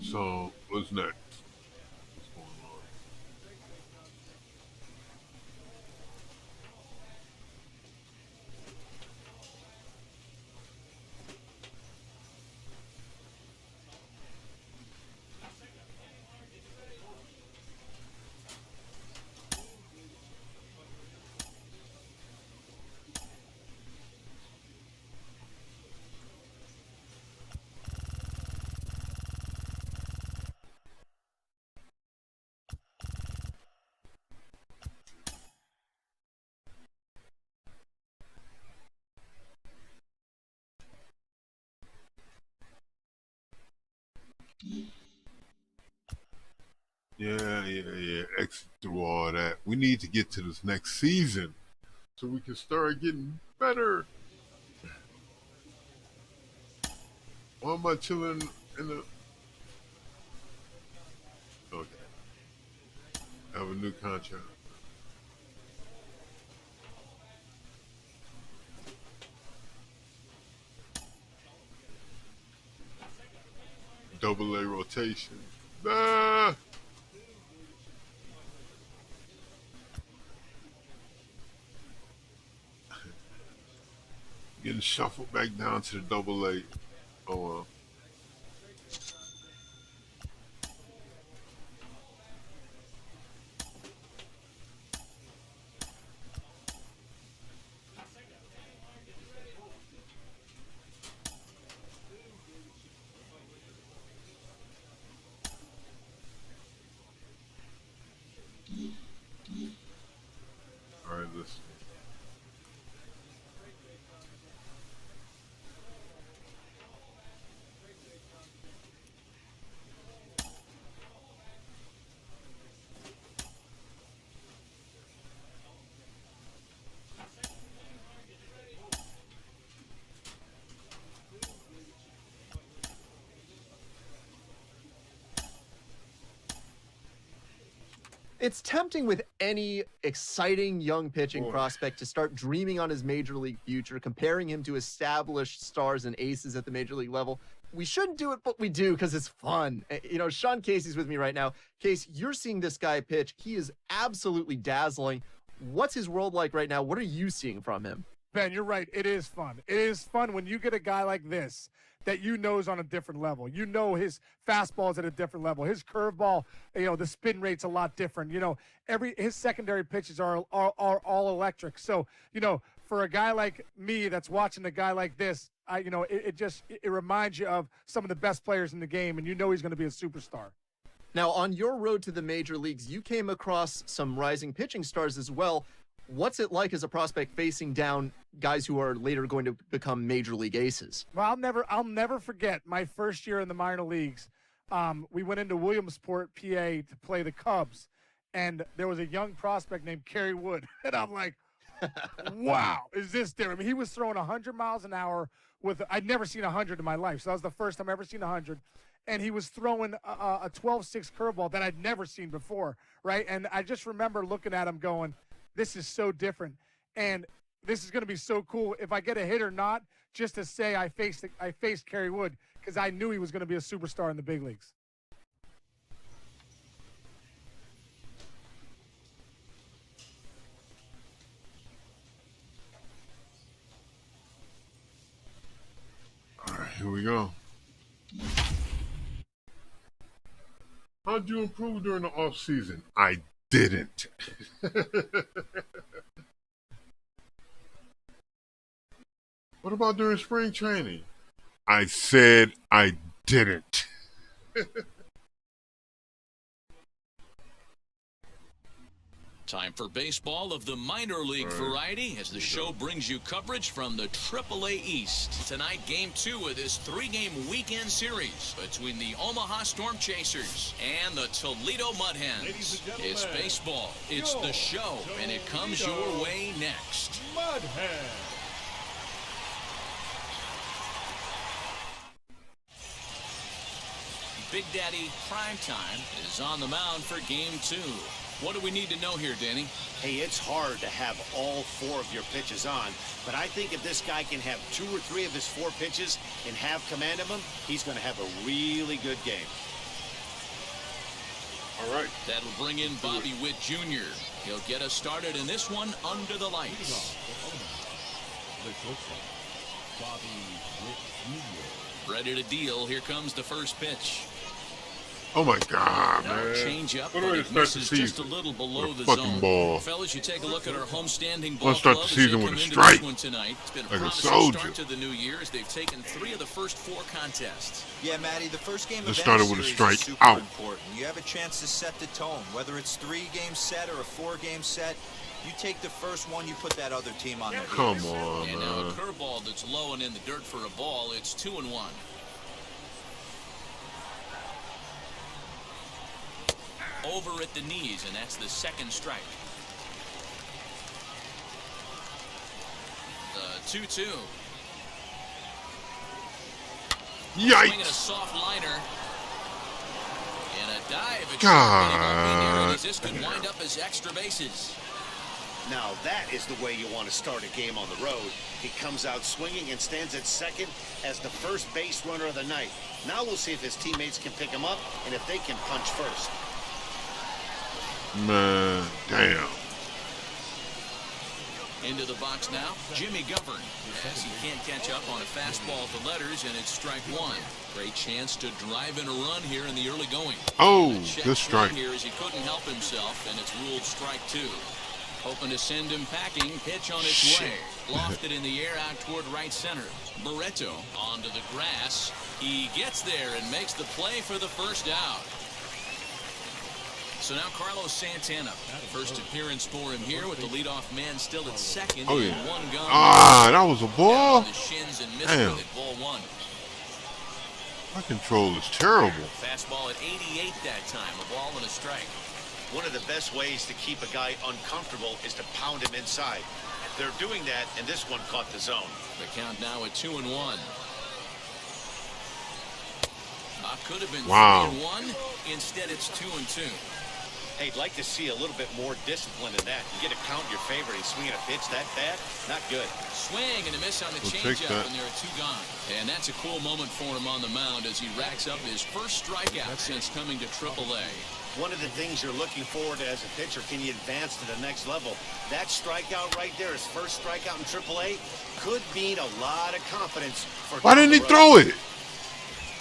So, what's next? What's going on? Yeah. Exit through all that. We need to get to this next season so we can start getting better. Why am I chilling in the... Okay. I have a new contract. Double A rotation. Ah! Getting shuffled back down to the double A. Oh well. All right, listen. It's tempting with any exciting young pitching Boy. prospect to start dreaming on his major league future, comparing him to established stars and aces at the major league level. We shouldn't do it, but we do because it's fun. You know, Sean Casey's with me right now. Case, you're seeing this guy pitch. He is absolutely dazzling. What's his world like right now? What are you seeing from him? Ben, you're right. It is fun. It is fun when you get a guy like this that you know is on a different level. You know his fastball is at a different level. His curveball, you know, the spin rate's a lot different. You know, his secondary pitches are all electric. So, you know, for a guy like me that's watching a guy like this, it reminds you of some of the best players in the game, and you know he's going to be a superstar. Now, on your road to the major leagues, you came across some rising pitching stars as well. What's it like as a prospect facing down guys who are later going to become major league aces? Well, I'll never forget my first year in the minor leagues. We went into Williamsport, PA, to play the Cubs, and there was a young prospect named Kerry Wood, and I'm like, wow, is this different? I mean, he was throwing 100 miles an hour I'd never seen 100 in my life, so that was the first time I ever seen 100. And he was throwing a 12-6 curveball that I'd never seen before, right? And I just remember looking at him going, this is so different. And this is going to be so cool if I get a hit or not, just to say I faced Kerry Wood, because I knew he was going to be a superstar in the big leagues. All right, here we go. How'd you improve during the off season? I didn't. What about during spring training? I said I didn't. Time for baseball of the minor league variety as the show brings you coverage from the AAA East. Tonight, Game 2 of this 3-game weekend series between the Omaha Storm Chasers and the Toledo Mud Hens. It's baseball, it's the show, and it comes your way next. Mud Hens. Big Daddy Primetime is on the mound for Game 2. What do we need to know here, Danny? Hey, it's hard to have all 4 of your pitches on, but I think if this guy can have 2 or 3 of his 4 pitches and have command of them, he's going to have a really good game. All right. That'll bring in Bobby Witt Jr. He'll get us started in this one under the lights. Bobby Witt Jr. Ready to deal. Here comes the first pitch. Oh my God, man. Change up, What but do I it start the misses season? just a little below the fucking zone. ball. Fellas, you take a look at our homestanding ball Let's start club the as they season come with a into strike. this one tonight. It's been a Like a promising soldier. start to the new year as they've taken 3 of the first 4 contests. Yeah, Matty, the first game of Just any started with a series strike is super out. important. You have a chance to set the tone, whether it's 3-game set or a 4-game set. You take the first one, you put that other team on their heels. Come on, And now a man. curveball that's low and in the dirt for a ball. It's 2-1. Over at the knees, and that's the second strike. The 2-2. Swinging a Yikes. soft liner. And a dive. God. This could wind up as extra bases. Now, that is the way you want to start a game on the road. He comes out swinging and stands at second as the first base runner of the night. Now we'll see if his teammates can pick him up and if they can punch first. Man, damn. Into the box now, Jimmy Govern. As he can't catch up on a fastball at the letters, and it's strike 1. Great chance to drive in a run here in the early going. Oh, Check good strike. here as he couldn't help himself, and it's ruled strike 2. Hoping to send him packing. Pitch on its way. Lofted in the air out toward right center. Barreto onto the grass. He gets there and makes the play for the first out. So now Carlos Santana. First appearance for him here with the leadoff man still at second. Oh, and yeah. 1 gone. Ah, that was a ball? Down the shins and missed Damn. with it. Ball 1. My control is terrible. Fastball at 88 that time. A ball and a strike. One of the best ways to keep a guy uncomfortable is to pound him inside. They're doing that, and this one caught the zone. The count now at 2-1. Could have been 3-1. Instead, it's 2-2. Hey, I'd like to see a little bit more discipline in that. You get a count in your favor and swinging a pitch that bad? Not good. Swing and a miss on the We'll take changeup, that. and there are 2 gone. And that's a cool moment for him on the mound as he racks up his first strikeout since coming to AAA. One of the things you're looking forward to as a pitcher, can you advance to the next level? That strikeout right there, his first strikeout in AAA, could mean a lot of confidence. Why didn't he throw it?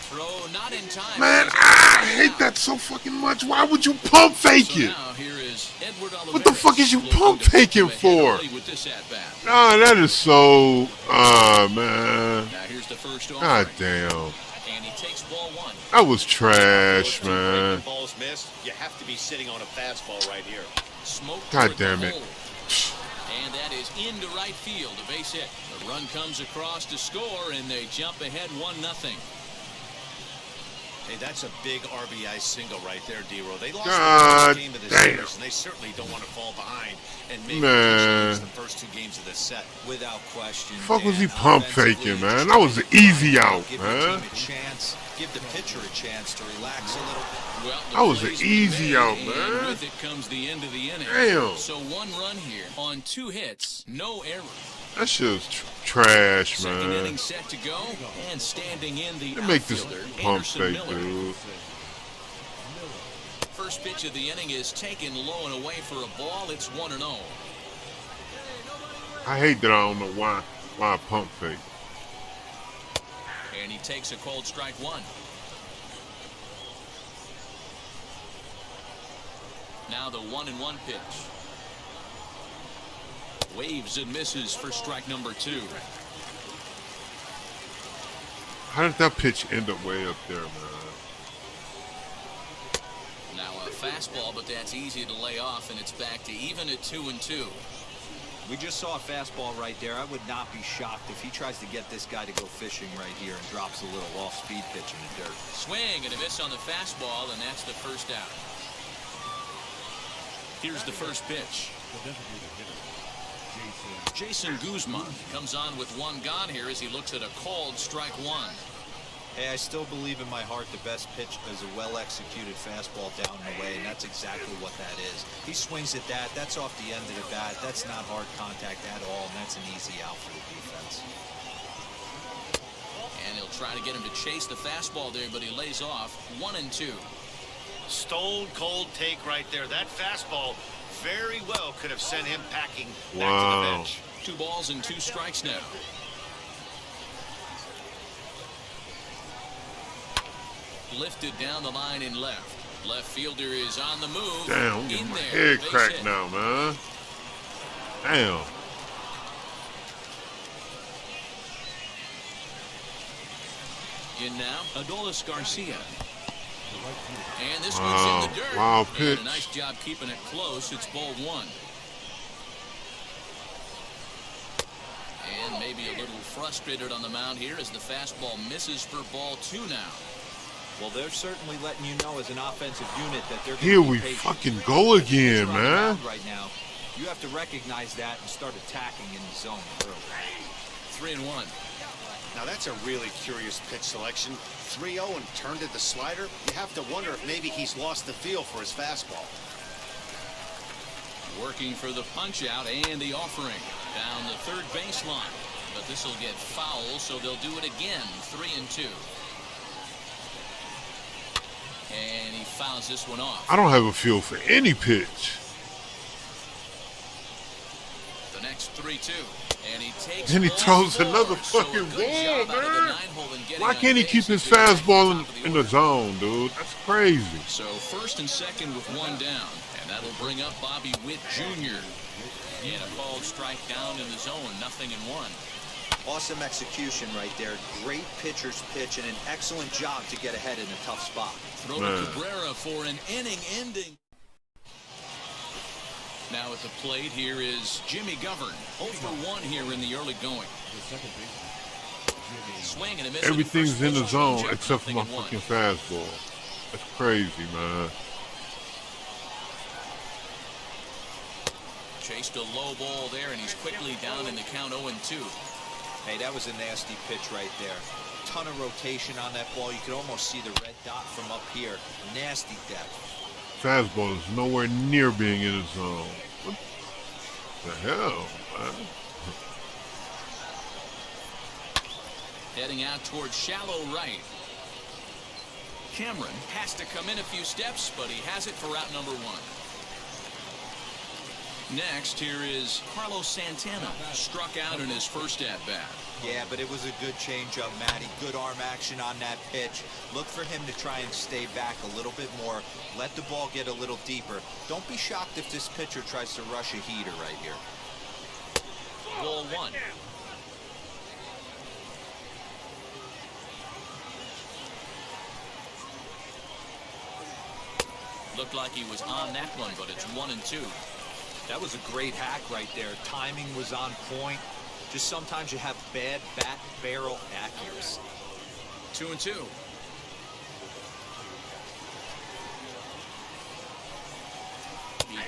Throw not in time. Man, I hate that so fucking much. Why would you pump fake So it? now here is Edward What the fuck is you Olivares pump looking to faking move ahead for? early with this at-bat. Nah, that is so, man. Now here's the first offering. God damn. And he takes ball 1. That was trash, Those two man. breaking balls missed. You have to be sitting on a fastball right here. Smoke God toward the damn it. hole. And that is into right field, a base hit. The run comes across to score, and they jump ahead 1-0. Hey, that's a big RBI single right there, D-Row. They lost the God first game of the damn. series, and they certainly don't want to fall behind and maybe Man. lose the first 2 games of this set. Without question. Fuck was Dan, he pump offensively, faking, you're man? just That was trying an to easy grind out, give man. your team a chance, give the pitcher a chance to relax a little. Well, the That was an play's been easy made, out, and man. with it comes the end of the inning. Damn. So 1 run here on 2 hits, no error. That shit's trash, Second man. inning set to go, and standing in the They make this outfielder, pump Anderson fake, Miller. dude. First pitch of the inning is taken low and away for a ball. It's 1-0. I hate that I don't know why I pump fake. And he takes a cold strike 1. Now the 1-1 pitch. Waves and misses for strike number 2. How did that pitch end up way up there, man? Now a fastball, but that's easy to lay off, and it's back to even at 2-2. We just saw a fastball right there. I would not be shocked if he tries to get this guy to go fishing right here and drops a little off-speed pitch in the dirt. Swing and a miss on the fastball, and that's the first out. Here's the first pitch. Jason Guzman comes on with 1 gone here as he looks at a called strike 1. Hey, I still believe in my heart the best pitch is a well-executed fastball down and away, and that's exactly what that is. He swings at that. That's off the end of the bat. That's not hard contact at all, and that's an easy out for the defense. And he'll try to get him to chase the fastball there, but he lays off 1-2. Stone cold take right there. That fastball very well could have sent him packing back to the Wow. bench. 2 balls and 2 strikes now. Lifted down the line in left. Left fielder is on the move. Damn, I'm getting In my there, head base cracked hit. now, man. Damn. In now, Adolis Garcia. And this Wow. one's in the dirt. Wow, And pitch. a nice job keeping it close. It's ball 1. And maybe a little frustrated on the mound here as the fastball misses for ball 2 now. Well, they're certainly letting you know as an offensive unit that they're Here gonna we be patient. fucking go again, Pitcher on the man. mound right now, you have to recognize that and start attacking in the zone early. 3-1. Now that's a really curious pitch selection. 3-0 and turned at the slider. You have to wonder if maybe he's lost the feel for his fastball. Working for the punch out and the offering down the third baseline, but this will get foul, so they'll do it again. 3-2. And he fouls this one off. I don't have a feel for any pitch. The next 3-2, and he takes. And he ball throws 4. another So a fucking good ball, job out of the man. 9-hole in getting Why on can't he base keep his as they get to the fastball top of in the order. zone, dude? That's crazy. So first and second with 1 down, and that'll bring up Bobby Witt Jr. And a called strike down in the zone, 0-1. Awesome execution right there. Great pitcher's pitch and an excellent job to get ahead in a tough spot. Throw Man. to Cabrera for an inning ending. Now at the plate here is Jimmy Govern. 0-1 here in the early going. Swing and a miss. Everything's in the pitch. zone Changeup, except for my 0-1. fucking fastball. That's crazy, man. Chased a low ball there, and he's quickly down in the count 0-2. Hey, that was a nasty pitch right there. Ton of rotation on that ball. You could almost see the red dot from up here. Nasty depth. Fastball is nowhere near being in the zone. What the hell, man? Heading out towards shallow right. Cameron has to come in a few steps, but he has it for out number 1. Next, here is Carlos Santana. Struck out in his first at-bat. Yeah, but it was a good changeup, Matty. Good arm action on that pitch. Look for him to try and stay back a little bit more. Let the ball get a little deeper. Don't be shocked if this pitcher tries to rush a heater right here. Ball 1. Looked like he was on that one, but it's 1-2. That was a great hack right there. Timing was on point. Just sometimes you have bad bat barrel accuracy. 2-2.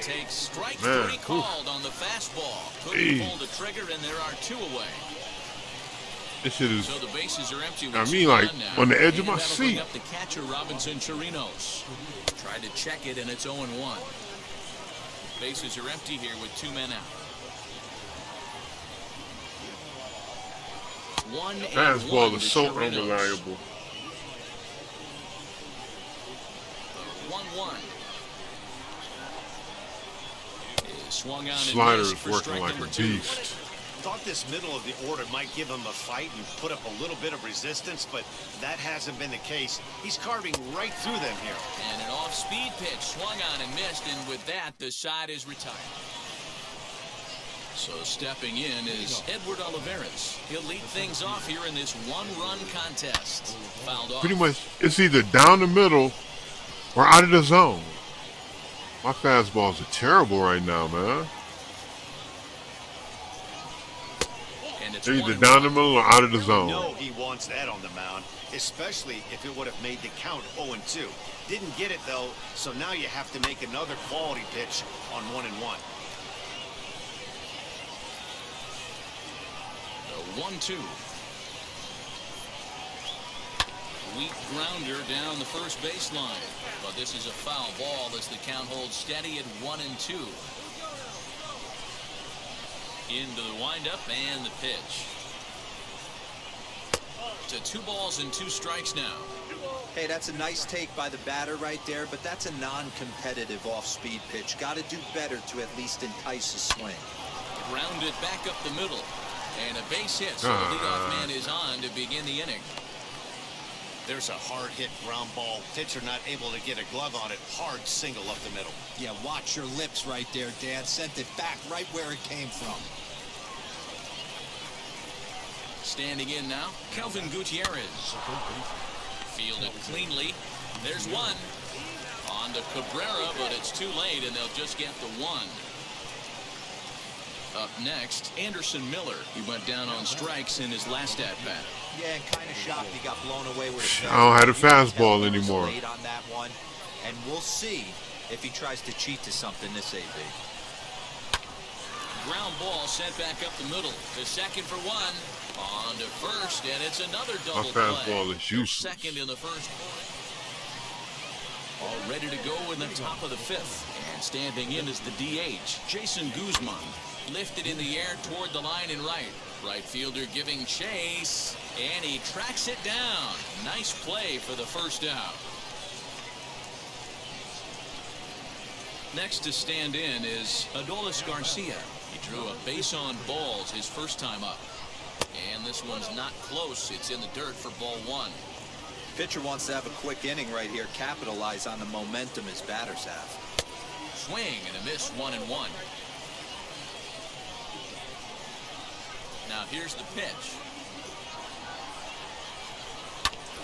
Takes strike Man, 3 called on the fastball. Couldn't pull the trigger, and there are 2 away. This shit is, So the bases are empty. I mean, like, on the edge of my that'll seat. bring up the catcher, Robinson Chirinos. Tried to check it, and it's 0-1. Bases are empty here with 2 men out. 1-1. Fastball is so Chirinos. unreliable. 1-1. Swung on Slider and is missed for working strike like number a 2. beast. Thought this middle of the order might give him a fight and put up a little bit of resistance, but that hasn't been the case. He's carving right through them here. And an off-speed pitch swung on and missed, and with that, the side is retired. So stepping in is Edward Olivares. He'll lead things off here in this 1-run contest. Fouled off. Pretty much, it's either down the middle or out of the zone. My fastballs are terrible right now, man. And it's They're either 1-1. down the middle or out of the You zone. know he wants that on the mound, especially if it would have made the count 0-2. Didn't get it, though, so now you have to make another quality pitch on 1-1. The 1-2. Weak grounder down the first baseline. But this is a foul ball as the count holds steady at 1-2. Into the windup and the pitch. To 2 balls and 2 strikes now. Hey, that's a nice take by the batter right there, but that's a non-competitive off-speed pitch. Got to do better to at least entice a swing. Grounded back up the middle. And a base hit, so the leadoff man is on to begin the inning. There's a hard hit ground ball. Pitcher not able to get a glove on it. Hard single up the middle. Yeah, watch your lips right there, Dad. Sent it back right where it came from. Standing in now, Kelvin Gutierrez. Fielded cleanly. There's one. On to Cabrera, but it's too late, and they'll just get the 1. Up next, Anderson Miller. He went down on strikes in his last at-bat. Yeah, and kind of shocked he got blown away with a I don't have a fastball anymore. late on that one, and we'll see if he tries to cheat to something this AB. Ground ball sent back up the middle. To second for 1. On to first, and it's another double My fastball play. is useless. Second in the first. All ready to go in the top of the 5th. And standing in is the DH, Jason Guzman. Lifted in the air toward the line and right. Right fielder giving chase, and he tracks it down. Nice play for the first out. Next to stand in is Adolis Garcia. He drew a base on balls his first time up. And this one's not close. It's in the dirt for ball 1. Pitcher wants to have a quick inning right here, capitalize on the momentum his batters have. Swing and a miss, 1-1. Now here's the pitch.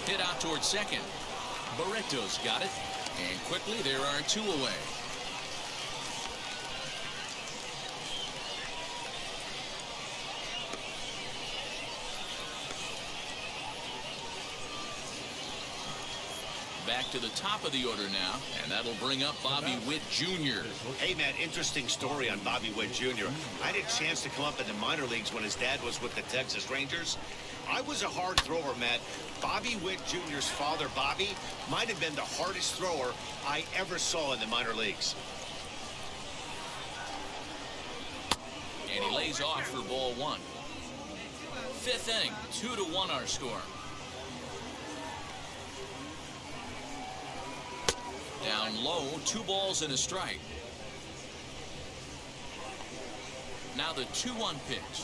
Hit out towards second. Barreto's got it. And quickly there are 2 away. Back to the top of the order now, and that'll bring up Bobby Witt Jr. Hey, Matt, interesting story on Bobby Witt Jr. I had a chance to come up in the minor leagues when his dad was with the Texas Rangers. I was a hard thrower, Matt. Bobby Witt Jr.'s father, Bobby, might have been the hardest thrower I ever saw in the minor leagues. And he lays off for ball 1. 5th inning, 2-1 our score. Down low, 2 balls and a strike. Now the 2-1 pitch.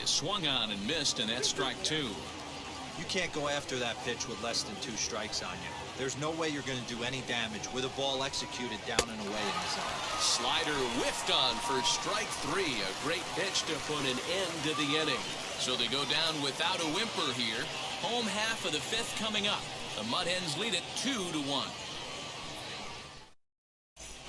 Is swung on and missed, and that's strike 2. You can't go after that pitch with less than 2 strikes on you. There's no way you're going to do any damage with a ball executed down and away in the zone. Slider whiffed on for strike 3. A great pitch to put an end to the inning. So they go down without a whimper here. Home half of the 5th coming up. The Mud Hens lead it 2-1.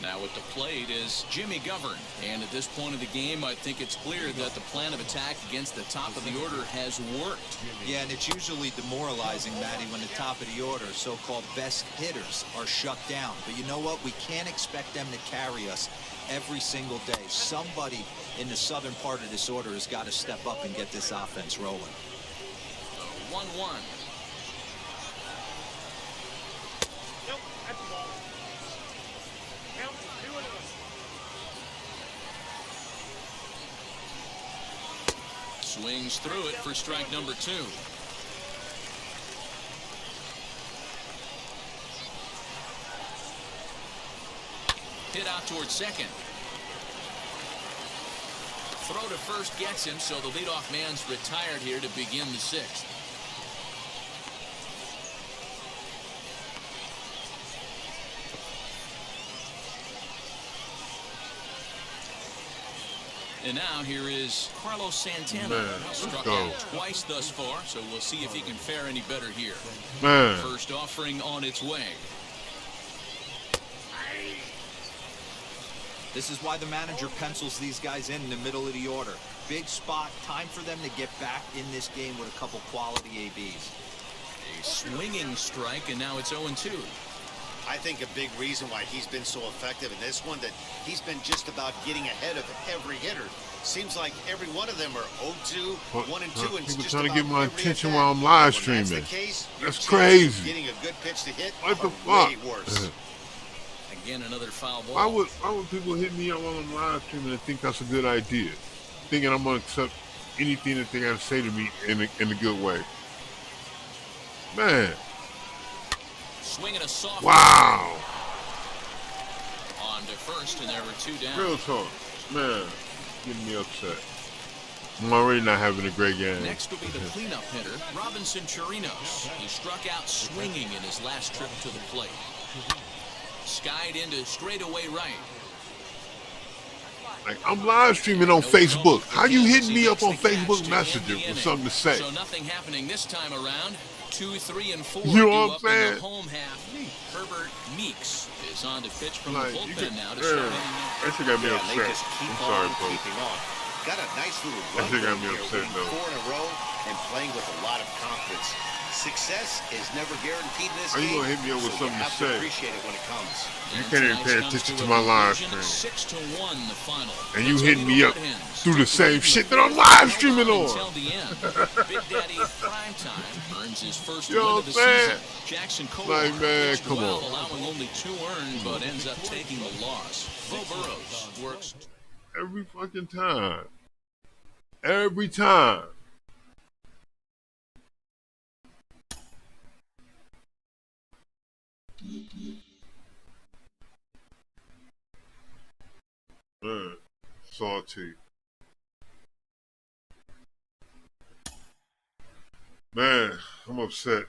Now at the plate is Jimmy Govern. And at this point of the game, I think it's clear that the plan of attack against the top of the order has worked. Yeah, and it's usually demoralizing, Matty, when the top of the order, so-called best hitters, are shut down. But you know what? We can't expect them to carry us every single day. Somebody in the southern part of this order has got to step up and get this offense rolling. 1-1. Swings through it for strike number 2. Hit out towards second. Throw to first gets him, so the leadoff man's retired here to begin the 6th. And now here is Carlos Santana. Struck out twice thus far, so we'll see if he can fare any better here. First offering on its way. This is why the manager pencils these guys in the middle of the order. Big spot, time for them to get back in this game with a couple quality ABs. A swinging strike, and now it's 0-2. I think a big reason why he's been so effective in this one, that he's been just about getting ahead of every hitter. Seems like every one of them are 0-2, 1-2, and people just trying to get my attention attack. while I'm live When streaming. that's the case, That's crazy. Getting a good pitch to hit What the are way fuck? worse. Again, another foul ball. Why would people hit me up while I'm live streaming and think that's a good idea? Thinking I'm gonna accept anything that they gotta say to me in a good way. Man. Swinging a soft. Wow. On to first, and there were 2 down. Real talk. Man. Getting me upset. I'm already not having a great game. Next will be the cleanup hitter, Robinson Chirinos. He struck out swinging in his last trip to the plate. Skied into straightaway right. Like, I'm live streaming on Facebook. How you hitting me up on Facebook Messenger with something to say? So nothing happening this time around. 2, 3, and 4. You know what I'm up in saying? the home half. Herbert Meeks is on to pitch from Like, the you bullpen could- now to yeah, start inning number. that shit got me They upset. just keep I'm sorry, on folks. keeping on. Got a nice little That run shit got going me here, upset, winning though. 4 in a row and playing with a lot of confidence. Success is never guaranteed in this How you game. gonna hit me up with so something you to have say? to appreciate it when it comes. You can't even pay attention to my live stream. 6-1 the final. And you Until hitting the me up Redhens through the took same lead shit in that I'm the live fourth streaming until on. the end. Big Daddy Primetime earns his first You know win what of the I'm saying? season. Jackson Cole Like, man, pitched come well, on. allowing only 2 earned, but ends up taking the loss. Bo Burrows works. Every fucking time. Every time. Salty. Man, I'm upset.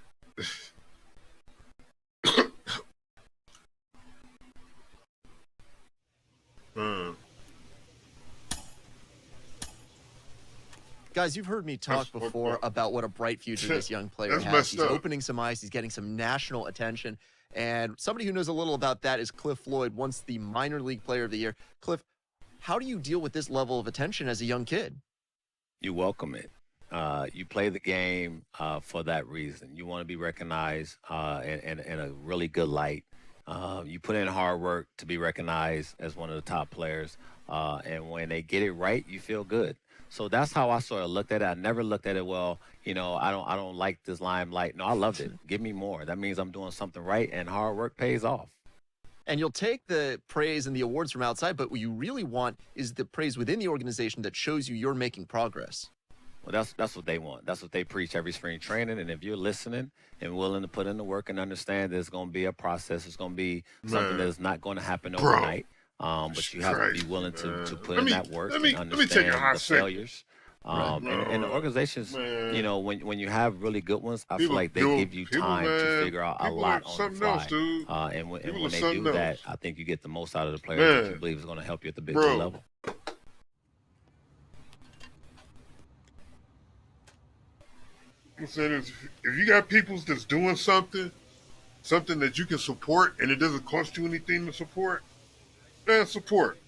Guys, you've heard me talk That's before about what a bright future this young player That's has. messed He's up. opening some eyes. He's getting some national attention. And somebody who knows a little about that is Cliff Floyd, once the minor league player of the year. Cliff, how do you deal with this level of attention as a young kid? You welcome it. You play the game for that reason. You want to be recognized in a really good light. You put in hard work to be recognized as one of the top players. And when they get it right, you feel good. So that's how I sort of looked at it. I never looked at it, well, you know, I don't like this limelight. No, I loved it. Give me more. That means I'm doing something right, and hard work pays off. And you'll take the praise and the awards from outside, but what you really want is the praise within the organization that shows you're making progress. Well, that's what they want. That's what they preach every spring training. And if you're listening and willing to put in the work and understand there's going to be a process, it's going to be something that is not going to happen overnight. But you have to be willing to put in that work and understand the failures. And the organizations, you know, when you have really good ones, I feel like they give you time to figure out a lot on the fly. And when they do that, I think you get the most out of the players that you believe is going to help you at the big league level. I'm saying is, if you got people that's doing something that you can support and it doesn't cost you anything to support, Man, support.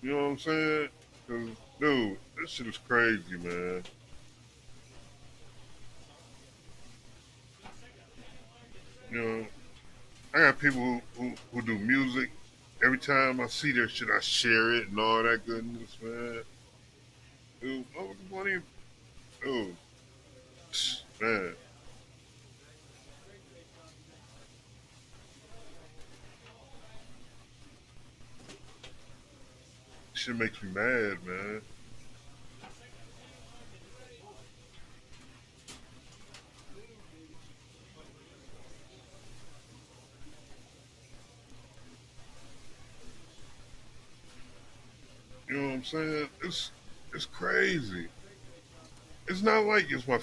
You know what I'm saying? Cause, dude, this shit is crazy, man. You know, I got people who do music. Every time I see their shit, I share it and all that goodness, man. Dude, what was the money? Dude, man. Shit makes me mad, man. You know what I'm saying? It's crazy. It's not like it's my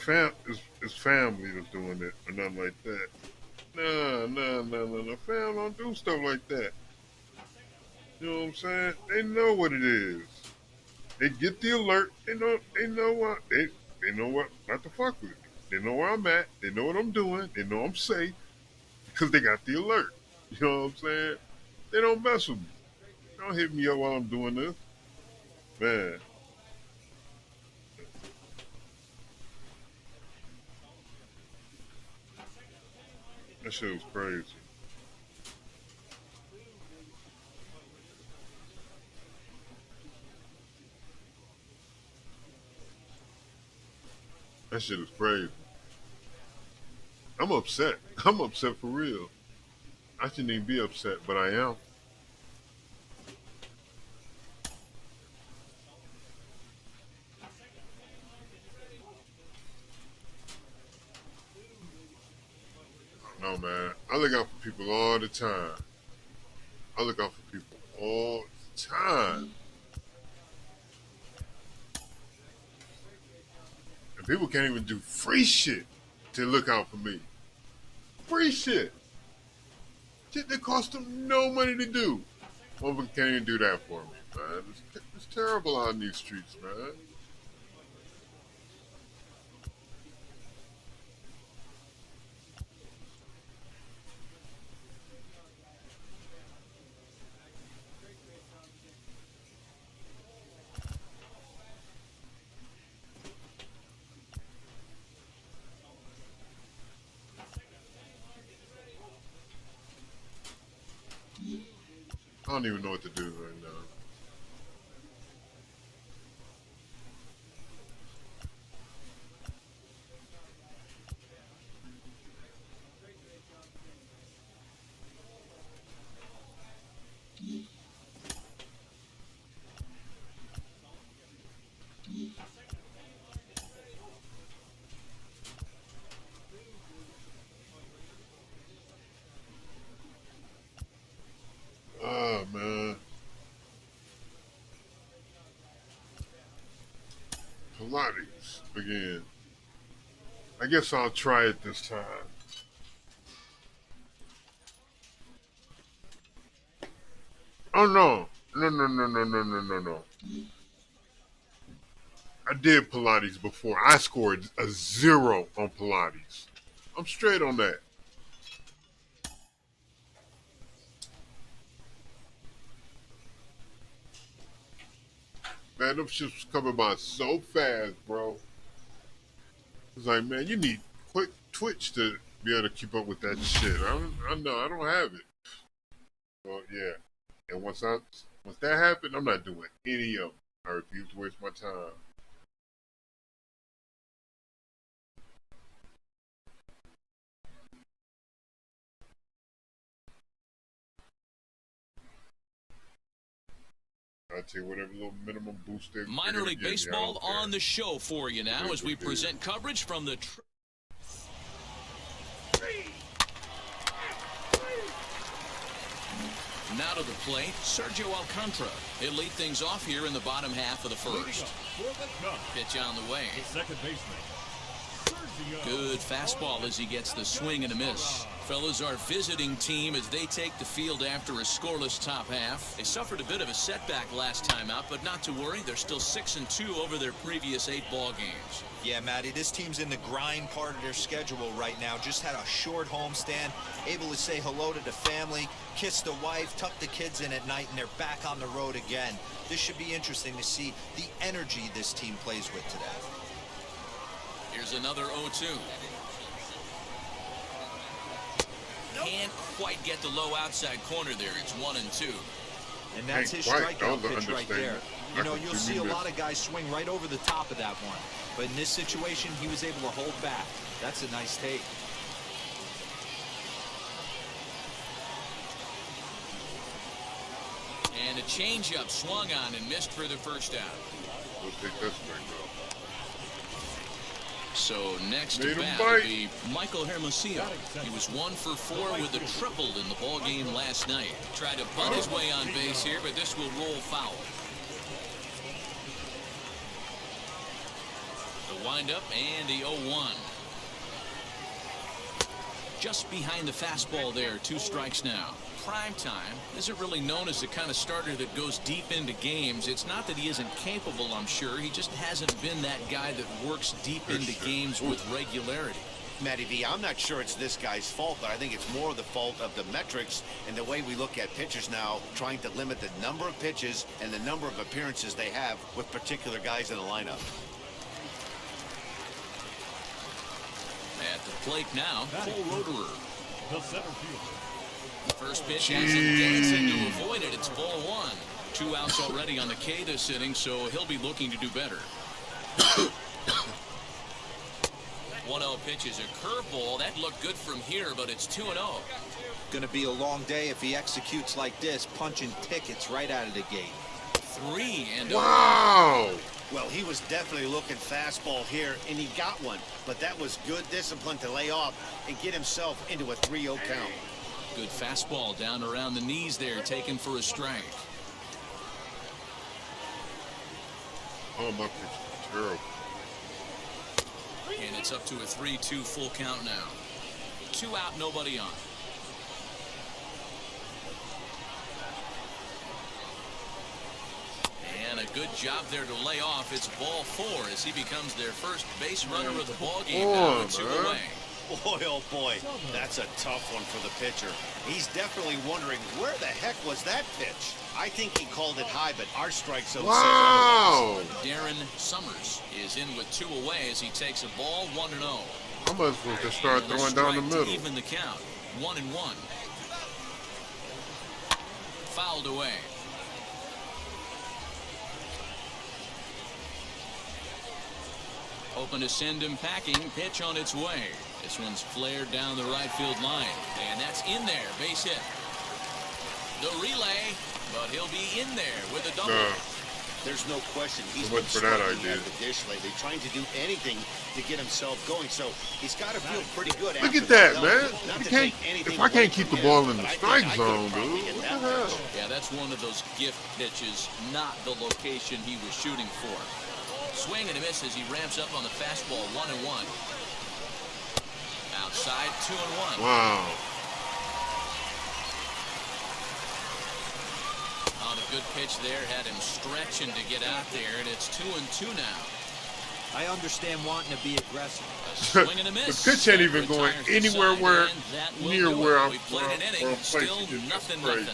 it's family that's doing it or nothing like that. No. Fam don't do stuff like that. You know what I'm saying? They know what it is. They get the alert. They know what they know what not to fuck with me. They know where I'm at. They know what I'm doing. They know I'm safe because they got the alert. You know what I'm saying? They don't mess with me. They don't hit me up while I'm doing this. Man. That shit was crazy. That shit is crazy. I'm upset. I'm upset for real. I shouldn't even be upset, but I am. No, man. I look out for people all the time. I look out for people all the time. And people can't even do free shit to look out for me. Free shit. Shit that cost them no money to do. Motherfucker can't even do that for me, man. It's terrible out in these streets, man. I don't even know what to do right now. Oh, man. Pilates again. I guess I'll try it this time. Oh, no. No. I did Pilates before. I scored a 0 on Pilates. I'm straight on that. Man, them shits was coming by so fast, bro. It's like, man, you need quick twitch to be able to keep up with that shit. I know, I don't have it. Well, yeah. And once that happened, I'm not doing any of them. I refuse to waste my time. I take whatever little minimum boost they Minor League Baseball on the show for you now as we present coverage from the now to the plate, Sergio Alcantara. He'll lead things off here in the bottom half of the first. Pitch on the way. Second baseman. Good fastball as he gets the swing and a miss. Fellas, our visiting team as they take the field after a scoreless top half. They suffered a bit of a setback last time out, but not to worry. They're still 6-2 over their previous 8 ball games. Yeah, Matty, this team's in the grind part of their schedule right now. Just had a short homestand, able to say hello to the family, kiss the wife, tuck the kids in at night, and they're back on the road again. This should be interesting to see the energy this team plays with today. Here's another 0-2. Can't quite get the low outside corner there. It's 1-2. And that's his strikeout pitch right there. You know, you'll see a lot of guys swing right over the top of that one. But in this situation, he was able to hold back. That's a nice take. And a changeup swung on and missed for the first out. We'll take that strike though. So next to bat will be Michael Hermosillo. He was 1 for 4 with a triple in the ball game last night. Tried to bunt his way on base here, but this will roll foul. The windup and the 0-1. Just behind the fastball there, 2 strikes now. Prime time isn't really known as the kind of starter that goes deep into games. It's not that he isn't capable, I'm sure. He just hasn't been that guy that works deep into games with regularity. Matty V, I'm not sure it's this guy's fault, but I think it's more the fault of the metrics and the way we look at pitchers now, trying to limit the number of pitches and the number of appearances they have with particular guys in the lineup. At the plate now, Cole Roederer. The center fielder. First pitch has him dancing to avoid it. It's ball 1. 2 outs already on the K this inning, so he'll be looking to do better. 1-0 pitch is a curveball. That looked good from here, but it's 2-0. Going to be a long day if he executes like this, punching tickets right out of the gate. 3-0. Wow! Well, he was definitely looking fastball here, and he got one. But that was good discipline to lay off and get himself into a 3-0 count. Good fastball down around the knees there, taken for a strike. Oh, my pitch is terrible. And it's up to a 3-2 full count now. 2 out, nobody on. And a good job there to lay off. It's ball 4 as he becomes their first base runner of the ball game. Now with 2 away. Boy, oh boy, that's a tough one for the pitcher. He's definitely wondering where the heck was that pitch. I think he called it high, but our strike zone says otherwise. Darren Summers is in with 2 away as he takes a ball 1-0. I might as well just start throwing down the middle. Even the count, 1-1. Fouled away. Hoping to send him packing. Pitch on its way. This one's flared down the right field line. And that's in there. Base hit. The relay. But he'll be in there with a double. There's no question he's So much for that idea. the dish lately, trying to do anything to get himself going. So he's got to feel pretty good. Look after at that, done. man. Not You to can't, take anything if I can't keep the ball in the but I strike think I could zone, probably dude, get what that the hell? pitch. Yeah, that's one of those gift pitches, not the location he was shooting for. Swing and a miss as he ramps up on the fastball. 1-1. Outside, 2-1. Wow. On a good pitch there, had him stretching to get out there, and it's 2-2 now. I understand wanting to be aggressive. A swing and a miss. The pitch ain't even going Retires the anywhere side, where and that will near do where it. I'm We played an inning, where I'm still placing it. That's nothing. crazy.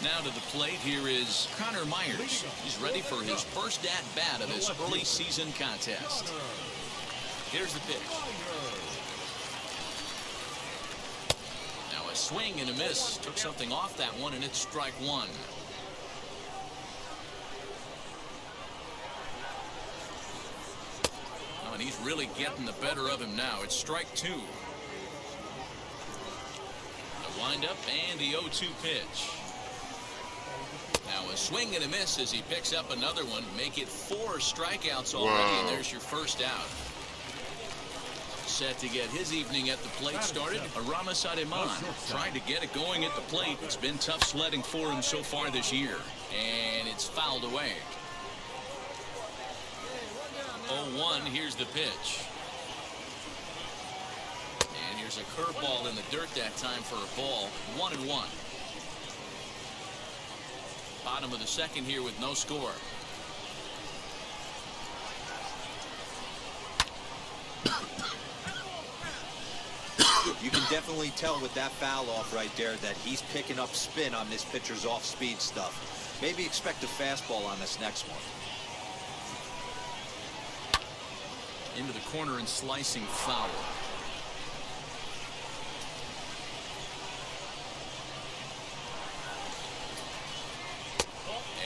Now to the plate, here is Connor Myers. He's ready for his first at-bat of this early season contest. Here's the pitch. Now a swing and a miss. Took something off that one, and it's strike 1. Oh, and he's really getting the better of him now. It's strike 2. The windup and the 0-2 pitch. Now a swing and a miss as he picks up another one. Make it 4 strikeouts already, and there's your first out. Set to get his evening at the plate started, Aramis Ademan. Trying to get it going at the plate. It's been tough sledding for him so far this year. And it's fouled away. 0-1, here's the pitch. There's a curveball in the dirt that time for a ball. 1-1. Bottom of the second here with no score. You can definitely tell with that foul off right there that he's picking up spin on this pitcher's off-speed stuff. Maybe expect a fastball on this next one. Into the corner and slicing foul.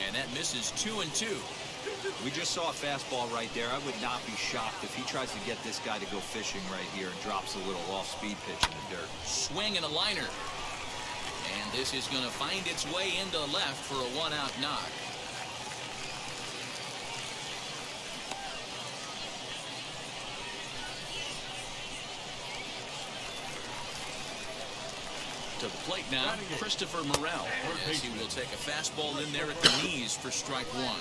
And that misses 2-2. We just saw a fastball right there. I would not be shocked if he tries to get this guy to go fishing right here and drops a little off-speed pitch in the dirt. Swing and a liner. And this is going to find its way into left for a one-out knock. To the plate now, Christopher Morel, as he will take a fastball in there at the knees for strike one.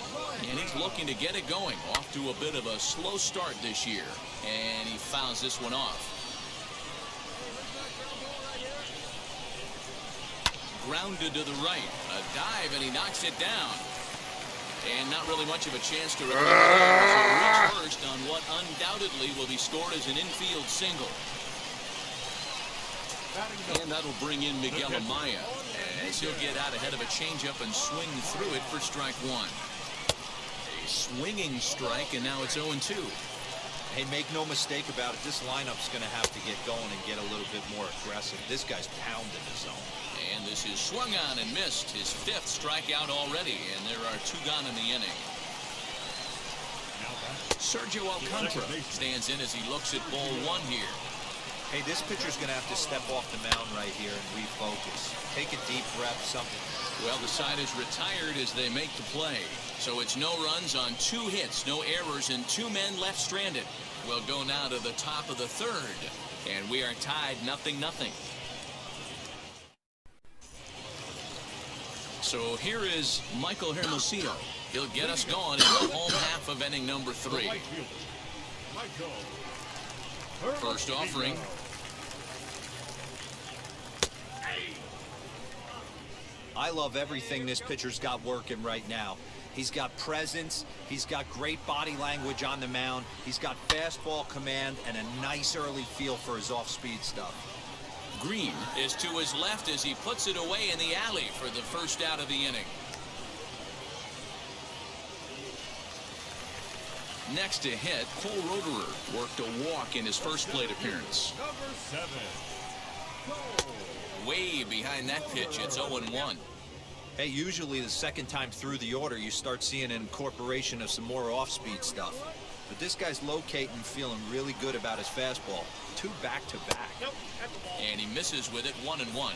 And he's looking to get it going. Off to a bit of a slow start this year. And he fouls this one off. Grounded to the right. A dive, and he knocks it down. And not really much of a chance to recover. So reach first on what undoubtedly will be scored as an infield single. And that'll bring in Miguel Amaya as he'll get out ahead of a changeup and swing through it for strike one. A swinging strike, and now it's 0-2. Hey, make no mistake about it. This lineup's going to have to get going and get a little bit more aggressive. This guy's pounding the zone. And this is swung on and missed. His fifth strikeout already, and there are two gone in the inning. Sergio Alcantara stands in as he looks at ball one here. Hey, this pitcher's going to have to step off the mound right here and refocus. Take a deep breath, something. Well, the side is retired as they make the play. So it's no runs on 2 hits, no errors, and 2 men left stranded. We'll go now to the top of the third, and we are tied 0-0. So here is Michael Hermosillo. He'll get us going in the home half of inning number 3. First offering. I love everything this pitcher's got working right now. He's got presence. He's got great body language on the mound. He's got fastball command and a nice early feel for his off-speed stuff. Green is to his left as he puts it away in the alley for the first out of the inning. Next to hit, Cole Roederer worked a walk in his first plate appearance. Number 7. Way behind that pitch, it's 0-1. Hey, usually the second time through the order, you start seeing an incorporation of some more off-speed stuff. But this guy's locating, feeling really good about his fastball. 2 back-to-back. And he misses with it 1-1.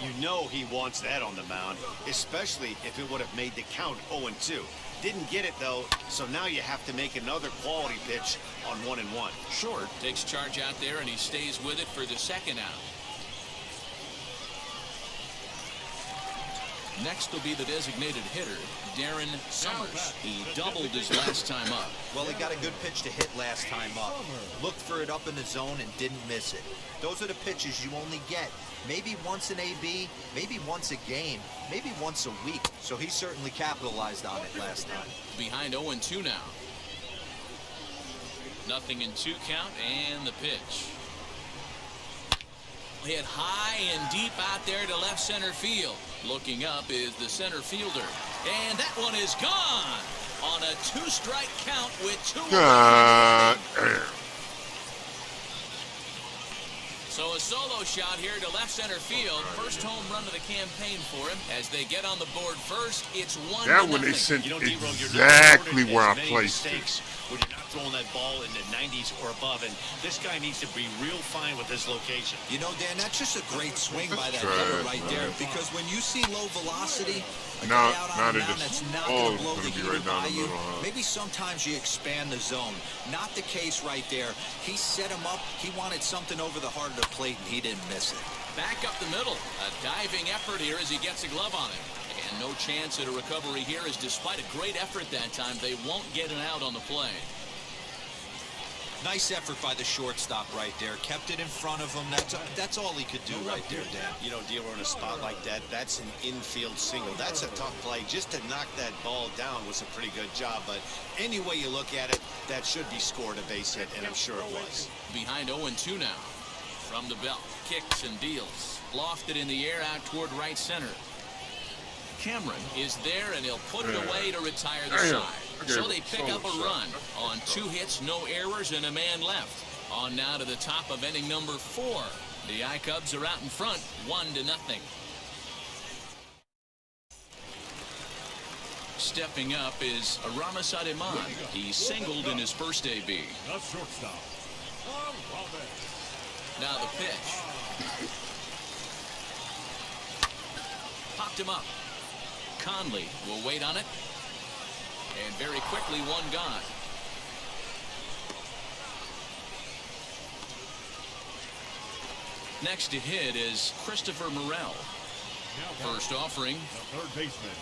You know he wants that on the mound, especially if it would have made the count 0-2. Didn't get it, though, so now you have to make another quality pitch on 1-1. Short takes charge out there, and he stays with it for the second out. Next will be the designated hitter, Darren Summers. He doubled his last time up. Well, he got a good pitch to hit last time up. Looked for it up in the zone and didn't miss it. Those are the pitches you only get. Maybe once an AB, maybe once a game, maybe once a week. So he certainly capitalized on it last time. Behind 0-2 now. 0-2 count, and the pitch. Hit high and deep out there to left center field. Looking up is the center fielder. And that one is gone on a 2-strike count with 2. So a solo shot here to left center field. First home run of the campaign for him. As they get on the board first, it's 1-0. That one they sent exactly where I placed it. When you're not throwing that ball in the 90s or above, and this guy needs to be real fine with his location. You know, Dan, that's just a great swing by that hitter right there, because when you see low velocity, a guy out on the mound that's not going to blow the heater by you, maybe sometimes you expand the zone. Not the case right there. He set him up. He wanted something over the heart of the plate, and he didn't miss it. Back up the middle. A diving effort here as he gets a glove on it. And no chance at a recovery here, as despite a great effort that time, they won't get an out on the play. Nice effort by the shortstop right there. Kept it in front of him. That's all he could do right there, Dan. You know, dealer in a spot like that, that's an infield single. That's a tough play. Just to knock that ball down was a pretty good job. But any way you look at it, that should be scored a base hit, and I'm sure it was. Behind 0-2 now. From the belt, kicks and deals. Lofted in the air out toward right center. Cameron is there, and he'll put it away to retire the side. So they pick up a run on 2 hits, no errors, and a man left. On now to the top of inning number 4. The I-Cubs are out in front, 1-0. Stepping up is Aramis Ademan. He singled in his first AB. The shortstop. Now the pitch. Popped him up. Conley will wait on it. And very quickly, one gone. Next to hit is Christopher Morel. First offering. The third baseman,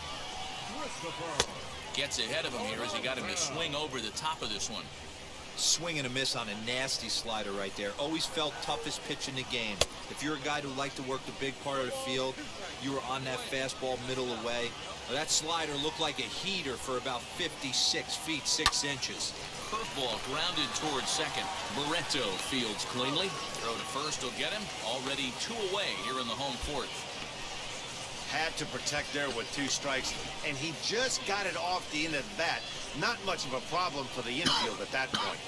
Christopher. Gets ahead of him here as he got him to swing over the top of this one. Swing and a miss on a nasty slider right there. Always felt toughest pitch in the game. If you're a guy who liked to work the big part of the field, you were on that fastball middle away. That slider looked like a heater for about 56 feet 6 inches. Curveball grounded towards second. Barreto fields cleanly. Throw to first will get him. Already 2 away here in the home 4th. Had to protect there with 2 strikes, and he just got it off the end of the bat. Not much of a problem for the infield at that point.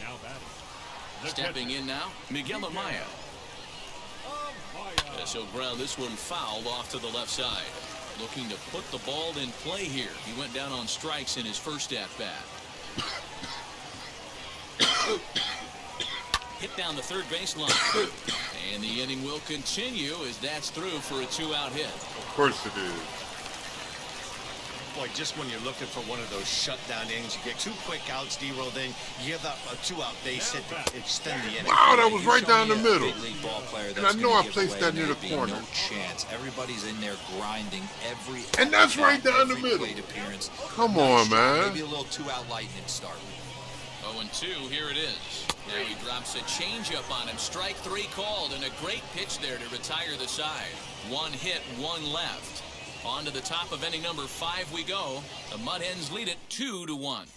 Now batting. Stepping in now, Miguel Amaya. So ground this one fouled off to the left side. Looking to put the ball in play here. He went down on strikes in his first at-bat. Hit down the third baseline. And the inning will continue as that's through for a 2-out hit. Of course it is. Boy, just when you're looking for one of those shutdown innings, you get 2 quick outs, D-roll, then you give up a 2-out base hit to extend the inning. Wow, that was right down the middle. Big league ball player And I know I that's placed that near the corner. No chance. Everybody's in there grinding every. And that's right down the every middle. plate appearance. Come Nice on, shot. man. Maybe a little 2-out lightning start. 0-2, here it is. Now he drops a changeup on him. Strike 3 called, and a great pitch there to retire the side. 1 hit, 1 left. On to the top of inning number 5 we go. The Mud Hens lead it 2-1.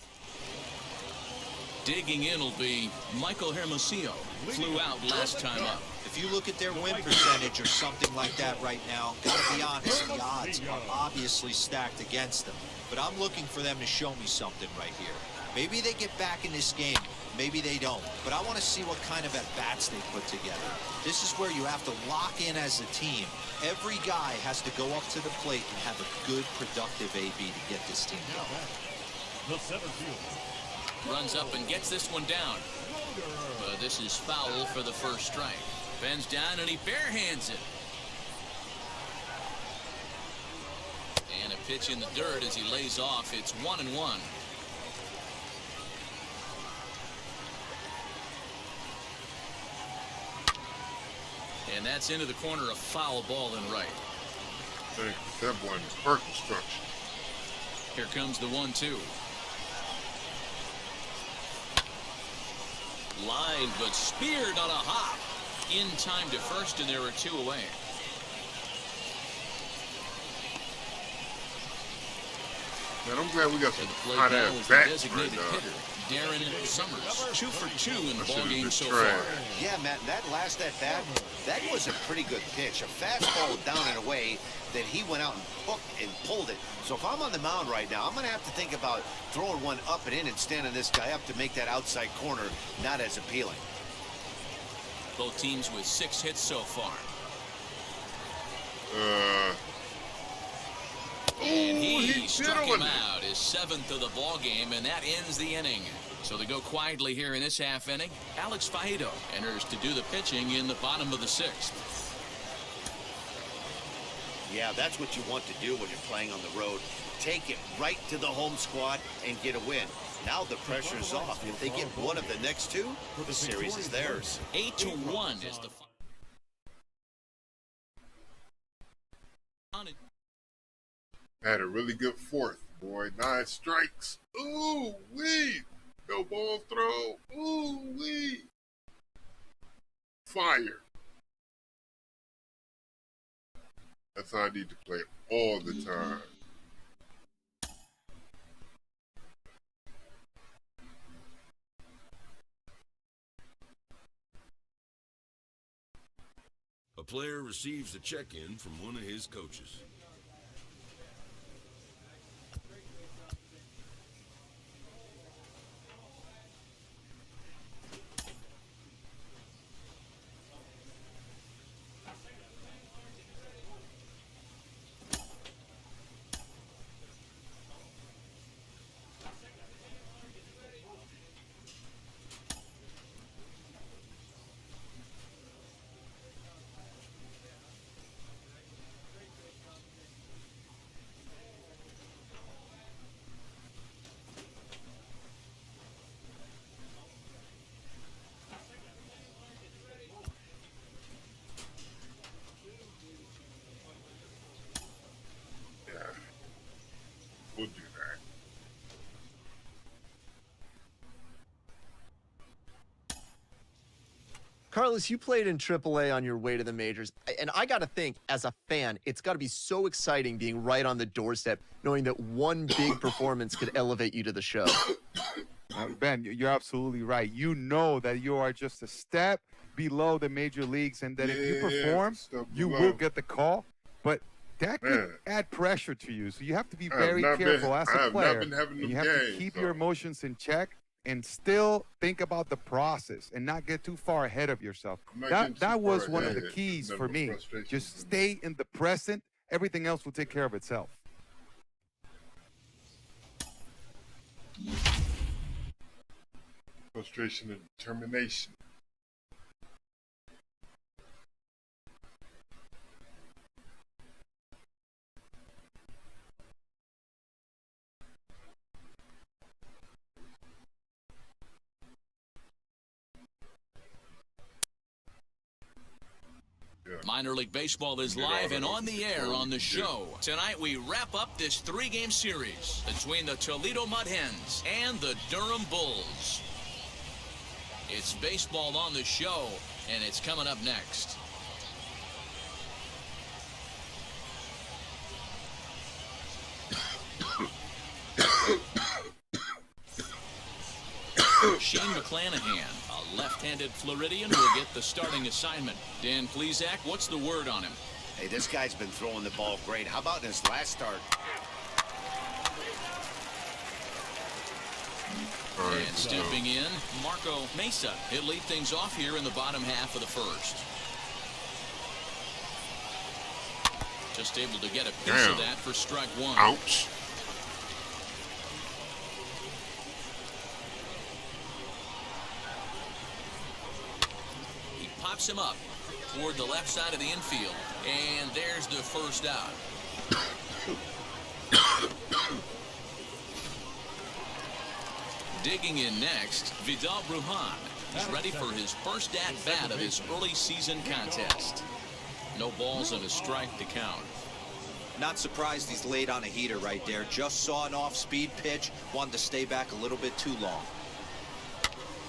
Digging in will be Michael Hermosillo. Flew out last time up. If you look at their win percentage or something like that right now, gotta be honest, the odds are obviously stacked against them. But I'm looking for them to show me something right here. Maybe they get back in this game. Maybe they don't. But I want to see what kind of at-bats they put together. This is where you have to lock in as a team. Every guy has to go up to the plate and have a good, productive AB to get this team going. The center fielder. Runs up and gets this one down. But this is foul for the first strike. Bends down and he barehands it. And a pitch in the dirt as he lays off. It's 1-1. And that's into the corner, a foul ball in right. Thank you. That one is park construction. Here comes the 1-2. Line, but speared on a hop. In time to first, and there are 2 away. Man, I'm glad we got some Play hot now ass is the bats designated right now. hitter, Darren Summers. 2 for 2 in the I should've ballgame been so trash. far. Yeah, Matt, that last at-bat, that was a pretty good pitch. A fastball down and away that he went out and hooked and pulled it. So if I'm on the mound right now, I'm going to have to think about throwing one up and in and standing this guy up to make that outside corner not as appealing. Both teams with 6 hits so far. And he struck him out, his 7th of the ball game, and that ends the inning. So they go quietly here in this half inning. Alex Faedo enters to do the pitching in the bottom of the 6th. Yeah, that's what you want to do when you're playing on the road. Take it right to the home squad and get a win. Now the pressure's off. If they get one of the next 2, the series is theirs. 8-1 is the Had a really good fourth, boy. 9 strikes. Ooh wee. No ball throw. Ooh wee. Fire. That's how I need to play all the time. A player receives a check-in from one of his coaches. We'll do that. Carlos, you played in AAA on your way to the majors, and I got to think, as a fan, it's got to be so exciting being right on the doorstep, knowing that one big performance could elevate you to the show. Ben, you're absolutely right. You know that you are just a step below the major leagues, and that if you perform, you will get the call. But that could add pressure to you, so you have to be very careful as a player. And you have to keep your emotions in check and still think about the process and not get too far ahead of yourself. That was one of the keys for me. Just stay in the present. Everything else will take care of itself. Frustration and determination. Minor League Baseball is live and on the air on the show. Tonight we wrap up this 3-game series between the Toledo Mud Hens and the Durham Bulls. It's baseball on the show, and it's coming up next. Shane Mcclanahan, a left-handed Floridian, will get the starting assignment. Dan Plesac, what's the word on him? Hey, this guy's been throwing the ball great. How about in his last start? And stepping in, Marco Mesa. He'll lead things off here in the bottom half of the first. Just able to get a piece of that for strike one. Ouch. He pops him up toward the left side of the infield. And there's the first out. Digging in next, Vidal Brujan. He's ready for his first at-bat of his early season contest. No balls and a strike to count. Not surprised he's laid on a heater right there. Just saw an off-speed pitch. Wanted to stay back a little bit too long.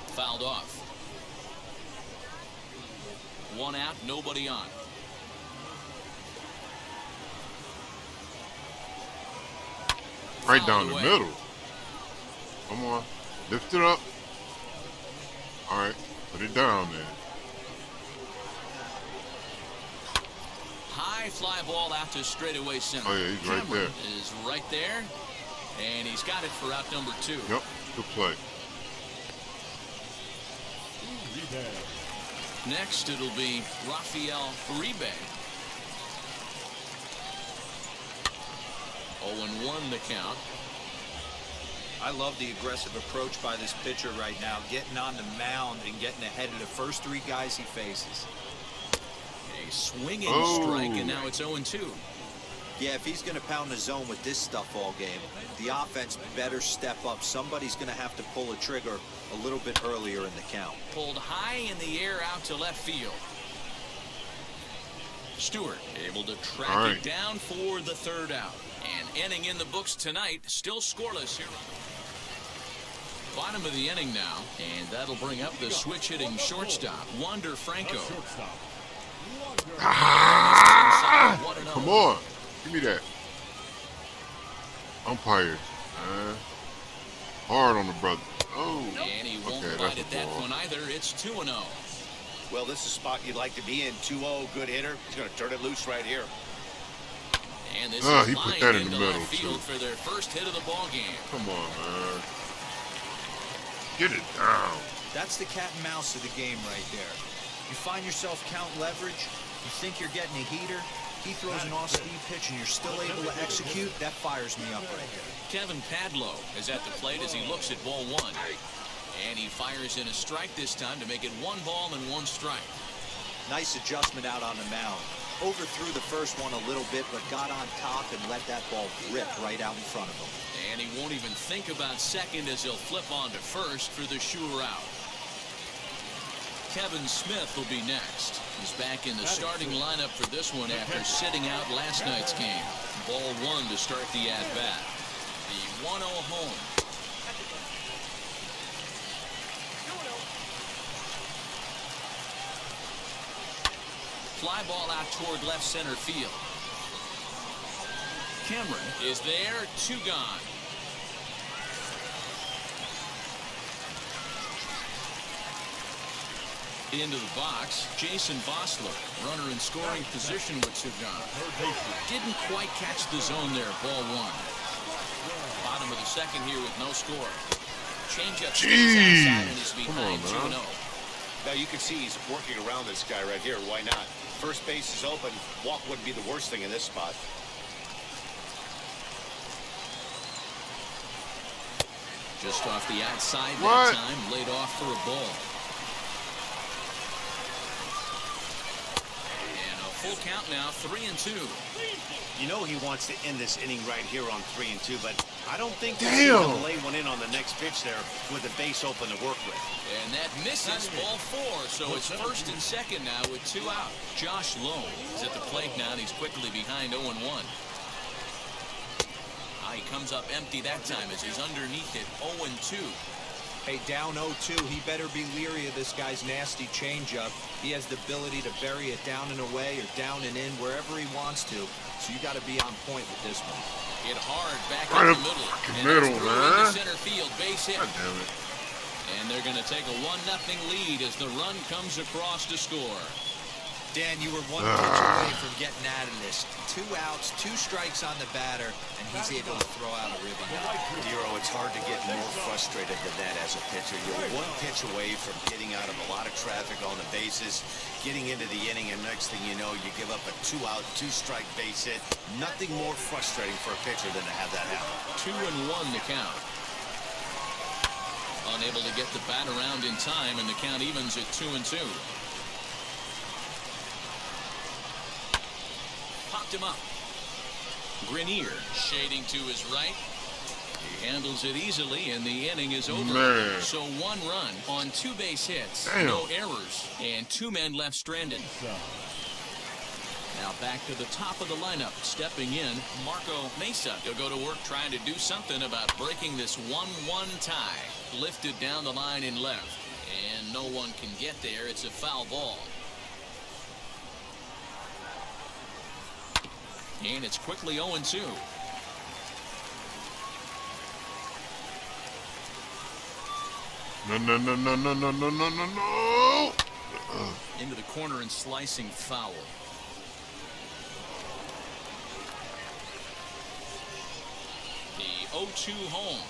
Fouled off. 1 out, nobody on. Right down the middle. Come on. Lift it up. All right. Put it down there. High fly ball out to straightaway center. Oh, yeah, he's right there. Is right there. And he's got it for out number 2. Yep. Good play. Next, it'll be Rafael Uribe. 0-1 the count. I love the aggressive approach by this pitcher right now, getting on the mound and getting ahead of the first 3 guys he faces. A swinging strike, and now it's 0-2. Yeah, if he's going to pound the zone with this stuff all game, the offense better step up. Somebody's going to have to pull a trigger a little bit earlier in the count. Pulled high in the air out to left field. Stewart able to track it down for the 3rd out. An inning in the books tonight, still scoreless here. Bottom of the inning now, and that'll bring up the switch-hitting shortstop, Wander Franco. Come on. Give me that. Umpire. Hard on the brother. Oh. And he won't bite at that one either. It's 2-0. Well, this is a spot you'd like to be in. 2-0, good hitter. He's going to turn it loose right here. And this is he put that in the middle, field too. for their first hit of the ball game. Come on, man. Get it down. That's the cat and mouse of the game right there. You find yourself count leverage. You think you're getting a heater. He throws an off-speed pitch and you're still able to execute. That fires me up right here. Kevin Padlow is at the plate as he looks at ball one. And he fires in a strike this time to make it 1 ball and 1 strike. Nice adjustment out on the mound. Overthrew the first one a little bit, but got on top and let that ball rip right out in front of him. And he won't even think about second as he'll flip on to first for the sure out. Kevin Smith will be next. He's back in the starting lineup for this one after sitting out last night's game. Ball 1 to start the at-bat. The 1-0 home. Fly ball out toward left center field. Cameron is there, 2 gone. Into the box, Jason Bosler, runner in scoring position with 2 gone. Didn't quite catch the zone there, ball 1. Bottom of the second here with no score. Changeup stays outside and is behind 2-0. Now you can see he's working around this guy right here. Why not? First base is open. Walk wouldn't be the worst thing in this spot. Just off the outside that time, laid off for a ball. And a full count now, 3-2. You know he wants to end this inning right here on 3-2, but I don't think he's going to lay one in on the next pitch there with the base open to work with. And that misses, ball 4, so it's first and second now with 2 out. Josh Lowe is at the plate now, and he's quickly behind 0-1. He comes up empty that time as he's underneath it, 0-2. Hey, down 0-2, he better be leery of this guy's nasty changeup. He has the ability to bury it down and away or down and in wherever he wants to. So you got to be on point with this one. Hit hard back in the middle. Middle, man. Center field, base hit. God damn it. And they're going to take a 1-0 lead as the run comes across to score. Dan, you were 1 pitch away from getting out of this. 2 outs, 2 strikes on the batter, and he's able to throw out a ribby. Dero, it's hard to get more frustrated than that as a pitcher. You're 1 pitch away from getting out of a lot of traffic on the bases, getting into the inning, and next thing you know, you give up a 2-out, 2-strike base hit. Nothing more frustrating for a pitcher than to have that happen. 2-1 the count. Unable to get the bat around in time, and the count evens at 2-2. Popped him up. Grenier shading to his right. He handles it easily, and the inning is over. Man. So 1 run on 2 base hits, no errors, and 2 men left stranded. Now back to the top of the lineup, stepping in, Marco Mesa. He'll go to work trying to do something about breaking this 1-1 tie. Lifted down the line in left, and no one can get there. It's a foul ball. And it's quickly 0-2. No. Into the corner and slicing foul. The 0-2 home.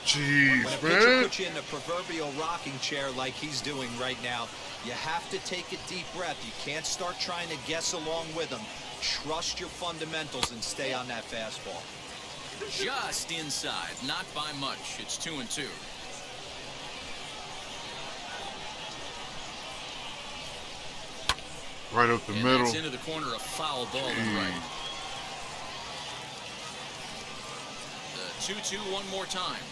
Jeez, when a man. pitcher puts you in the proverbial rocking chair like he's doing right now, you have to take a deep breath. You can't start trying to guess along with him. Trust your fundamentals and stay on that fastball. Just inside, not by much. It's 2-2. Right up the middle. That's into the corner, a foul ball to right. The 2-2 one more time.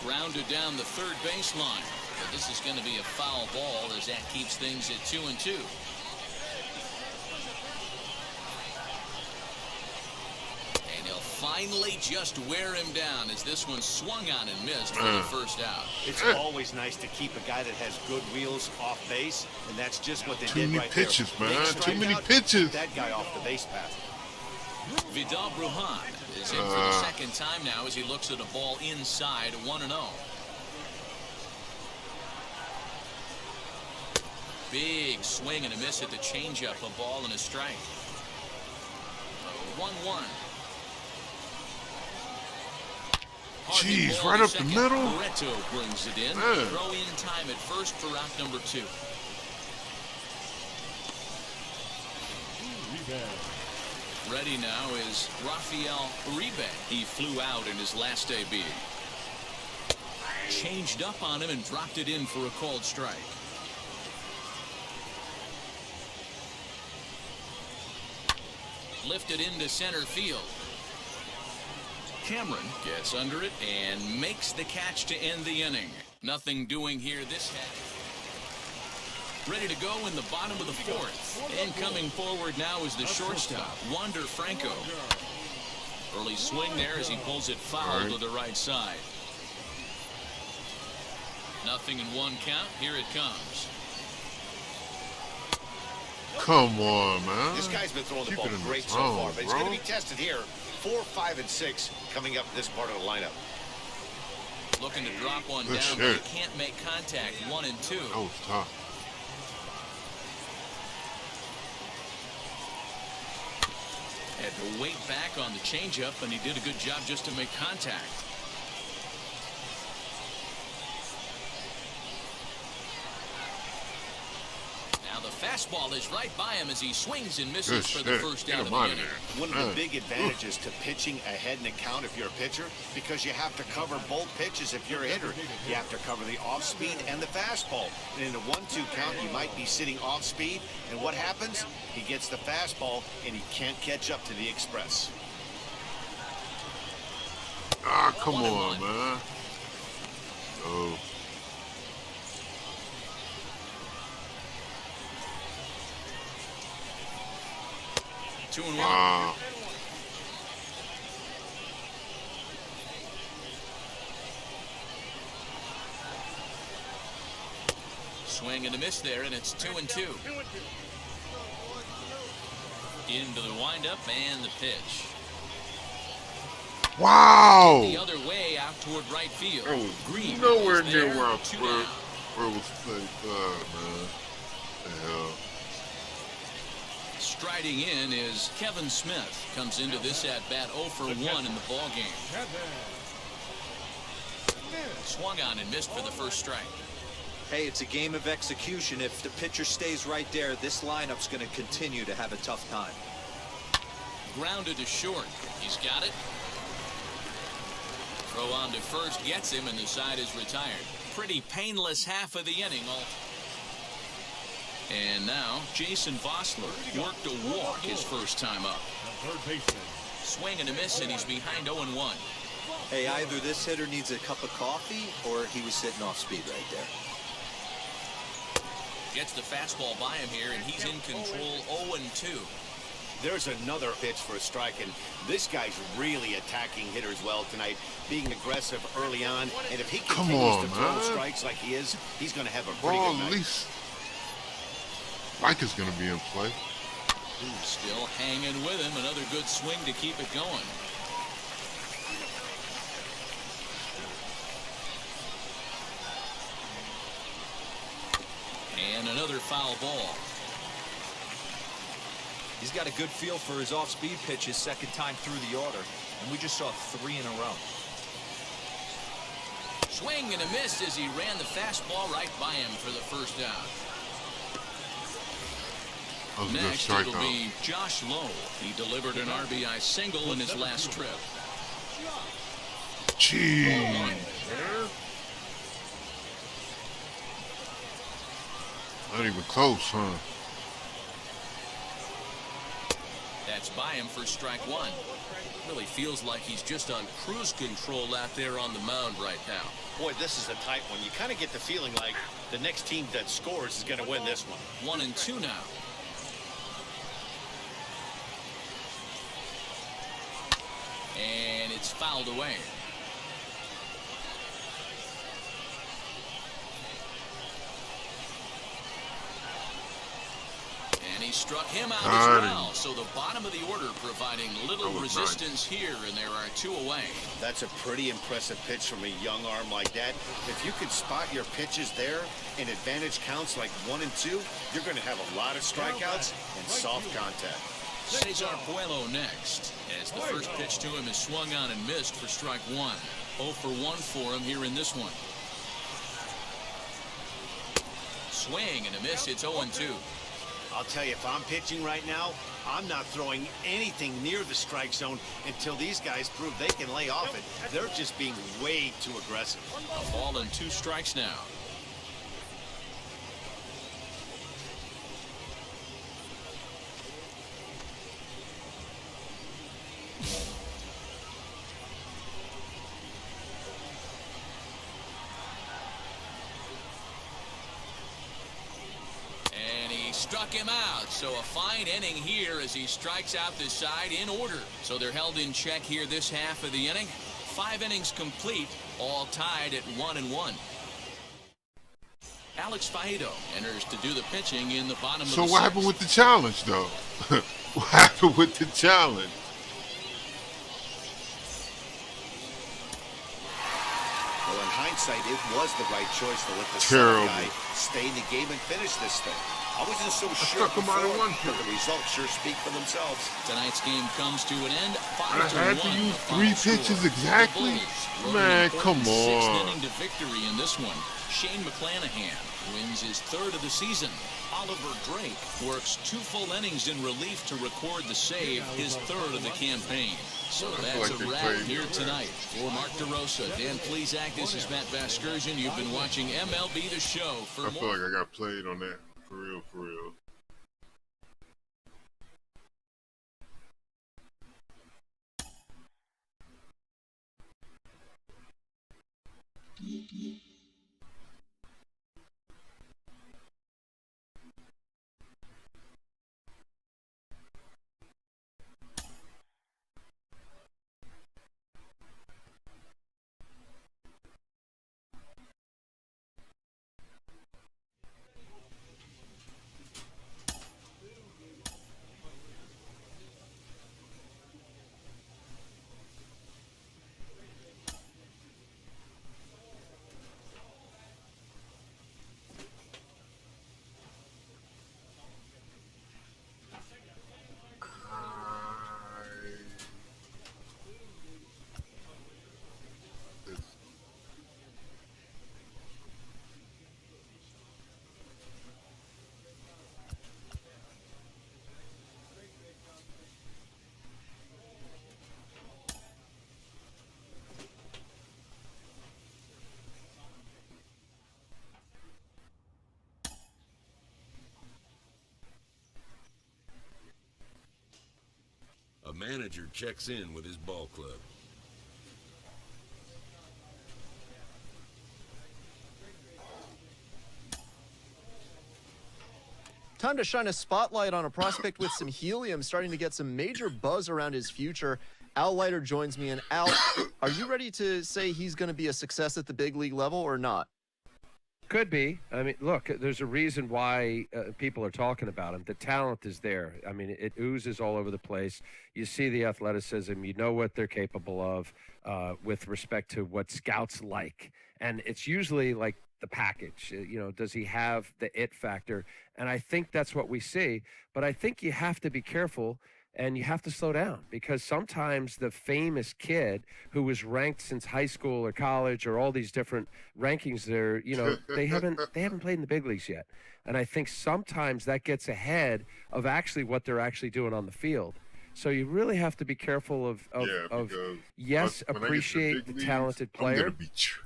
Grounded down the third baseline. But this is going to be a foul ball as that keeps things at 2-2. finally just wear him down as this one swung on and missed for the first out. It's always nice to keep a guy that has good wheels off base, and that's just what they Too did many right pitches, there. man. Big Too many strikeout, pitches. That guy off the base path. Vidal Brujan is in for the second time now as he looks at a ball inside 1-0. Big swing and a miss at the changeup, a ball and a strike. 1-1. Jeez, right up the middle. Barreto brings it in. Man. Throw in time at first for out number 2. Ready now is Rafael Uribe. He flew out in his last debut. Changed up on him and dropped it in for a called strike. Lifted into center field. Cameron gets under it and makes the catch to end the inning. Nothing doing here this half. Ready to go in the bottom of the 4th. And coming forward now is the shortstop, Wander Franco. Early swing there as he pulls it foul to the right side. Nothing in 1 count. Here it comes. Come on, man. This guy's been throwing the Keep ball it in the great so zone, far, but it's bro. going to be tested here. 4, 5, and 6 coming up this part of the lineup. Looking to drop one Good down, shit. but he can't make contact. 1 and 2. That was tough. Had to wait back on the changeup, and he did a good job just to make contact. Now the fastball is right by him as he swings and misses for the first out of the inning. One of the big advantages to pitching ahead in the count if you're a pitcher, because you have to cover both pitches if you're a hitter. You have to cover the off speed and the fastball. And in a 1-2 count, you might be sitting off speed, and what happens? He gets the fastball, and he can't catch up to the express. Ah, come on, man. Oh. Two and 1. Wow. Swing and a miss there, and it's 2 and 2. Into the windup and the pitch. Wow. The other way out toward right field. That was Green nowhere is near there, where two where down. it was played. Man. The hell. Striding in is Kevin Smith. Comes into this at bat 0 for 1 in the ball game. Swung on and missed for the first strike. Hey, it's a game of execution. If the pitcher stays right there, this lineup's going to continue to have a tough time. Grounded to short. He's got it. Throw on to first gets him, and the side is retired. Pretty painless half of the inning. And now Jason Vossler worked a walk his first time up. Swing and a miss, and he's behind 0-1. Hey, either this hitter needs a cup of coffee or he was sitting off speed right there. Gets the fastball by him here, and he's in control 0-2. There's another pitch for a strike, and this guy's really attacking hitters well tonight, being aggressive early on. And if he continues to throw strikes like he is, he's going to have a pretty good night. At least Mike is going to be in play. Still hanging with him. Another good swing to keep it going. And another foul ball. He's got a good feel for his off-speed pitches second time through the order, and we just saw 3 in a row. Swing and a miss as he ran the fastball right by him for the first out. Next, it'll be Josh Lowe. He delivered an RBI single in his last trip. Jeez. Not even close, huh? That's by him for strike 1. Really feels like he's just on cruise control out there on the mound right now. Boy, this is a tight one. You kind of get the feeling like the next team that scores is going to win this one. 1-2 now. And It's fouled away. And he struck him out as well. So the bottom of the order providing little resistance here, and there are 2 away. That's a pretty impressive pitch from a young arm like that. If you can spot your pitches there and advantage counts like 1 and 2, you're going to have a lot of strikeouts and soft contact. Cesar Puello next, as the first pitch to him is swung on and missed for strike 1. 0 for 1 for him here in this one. Swing and a miss. It's 0 and 2. I'll tell you, if I'm pitching right now, I'm not throwing anything near the strike zone until these guys prove they can lay off it. They're just being way too aggressive. A ball and 2 strikes now. Struck him out, so a fine inning here as he strikes out this side in order. So they're held in check here this half of the inning. 5 innings complete, all tied at 1 and 1. Alex Faedo enters to do the pitching in the bottom of the 6th. So what happened with the challenge, though? What happened with the challenge? Well, in hindsight, it was the right choice to let the second guy stay in the game and finish this thing. I wasn't so sure before, but the results sure speak for themselves. Tonight's game comes to an end. 5-1. I had to use 3 pitches exactly? Man, come on. 6th inning to victory in this one. Shane Mcclanahan wins his 3rd of the season. Oliver Drake works 2 full innings in relief to record the save, his 3rd of the campaign. So that's a wrap here tonight. For Mark DeRosa, Dan Plesac, this is Matt Vasgersian. You've been watching MLB The Show. I feel like I got played on that. For real, for real. A manager checks in with his ball club. Time to shine a spotlight on a prospect with some helium, starting to get some major buzz around his future. Al Leiter joins me. And Al, are you ready to say he's going to be a success at the big league level or not? Could be. I mean, look, there's a reason why people are talking about him. The talent is there. I mean, it oozes all over the place. You see the athleticism. You know what they're capable of with respect to what scouts like. And it's usually like the package. You know, does he have the it factor? And I think that's what we see. But I think you have to be careful and you have to slow down, because sometimes the famous kid who was ranked since high school or college or all these different rankings there, you know, they haven't played in the big leagues yet. And I think sometimes that gets ahead of actually what they're actually doing on the field. So you really have to be careful of yes, appreciate the talented player,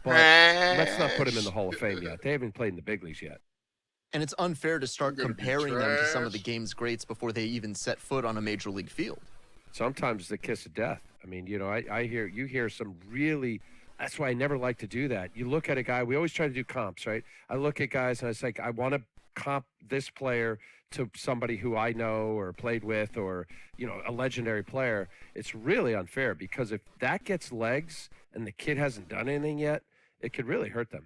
but let's not put him in the Hall of Fame yet. They haven't played in the big leagues yet. And it's unfair to start comparing them to some of the game's greats before they even set foot on a major league field. Sometimes it's the kiss of death. I mean, you know, you hear some really, that's why I never like to do that. You look at a guy, we always try to do comps, right? I look at guys and I was like, I want to comp this player to somebody who I know or played with or, a legendary player, it's really unfair because if that gets legs and the kid hasn't done anything yet, it could really hurt them.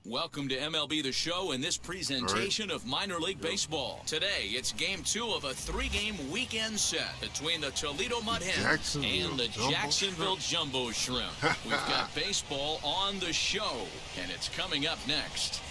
Welcome to MLB The Show and this presentation of minor league baseball. Today, it's game 2 of a 3-game weekend set between the Toledo Mud Hens and the Jacksonville Jumbo Shrimp. We've got baseball on the show, and it's coming up next.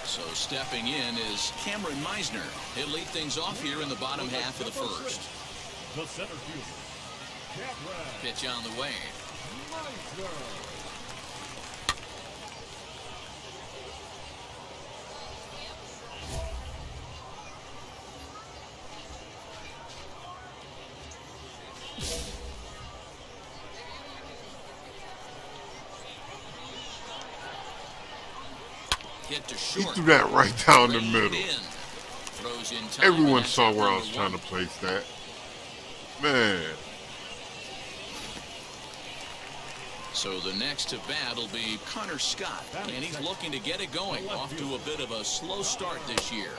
So stepping in is Cameron Meisner. He'll lead things off here in the bottom half of the first. The center fielder. Pitch on the way. Hit to short. He threw that right down the middle. Throws in time. Everyone saw where I was trying to place that. Man. So the next to bat will be Connor Scott, and he's looking to get it going. Off to a bit of a slow start this year.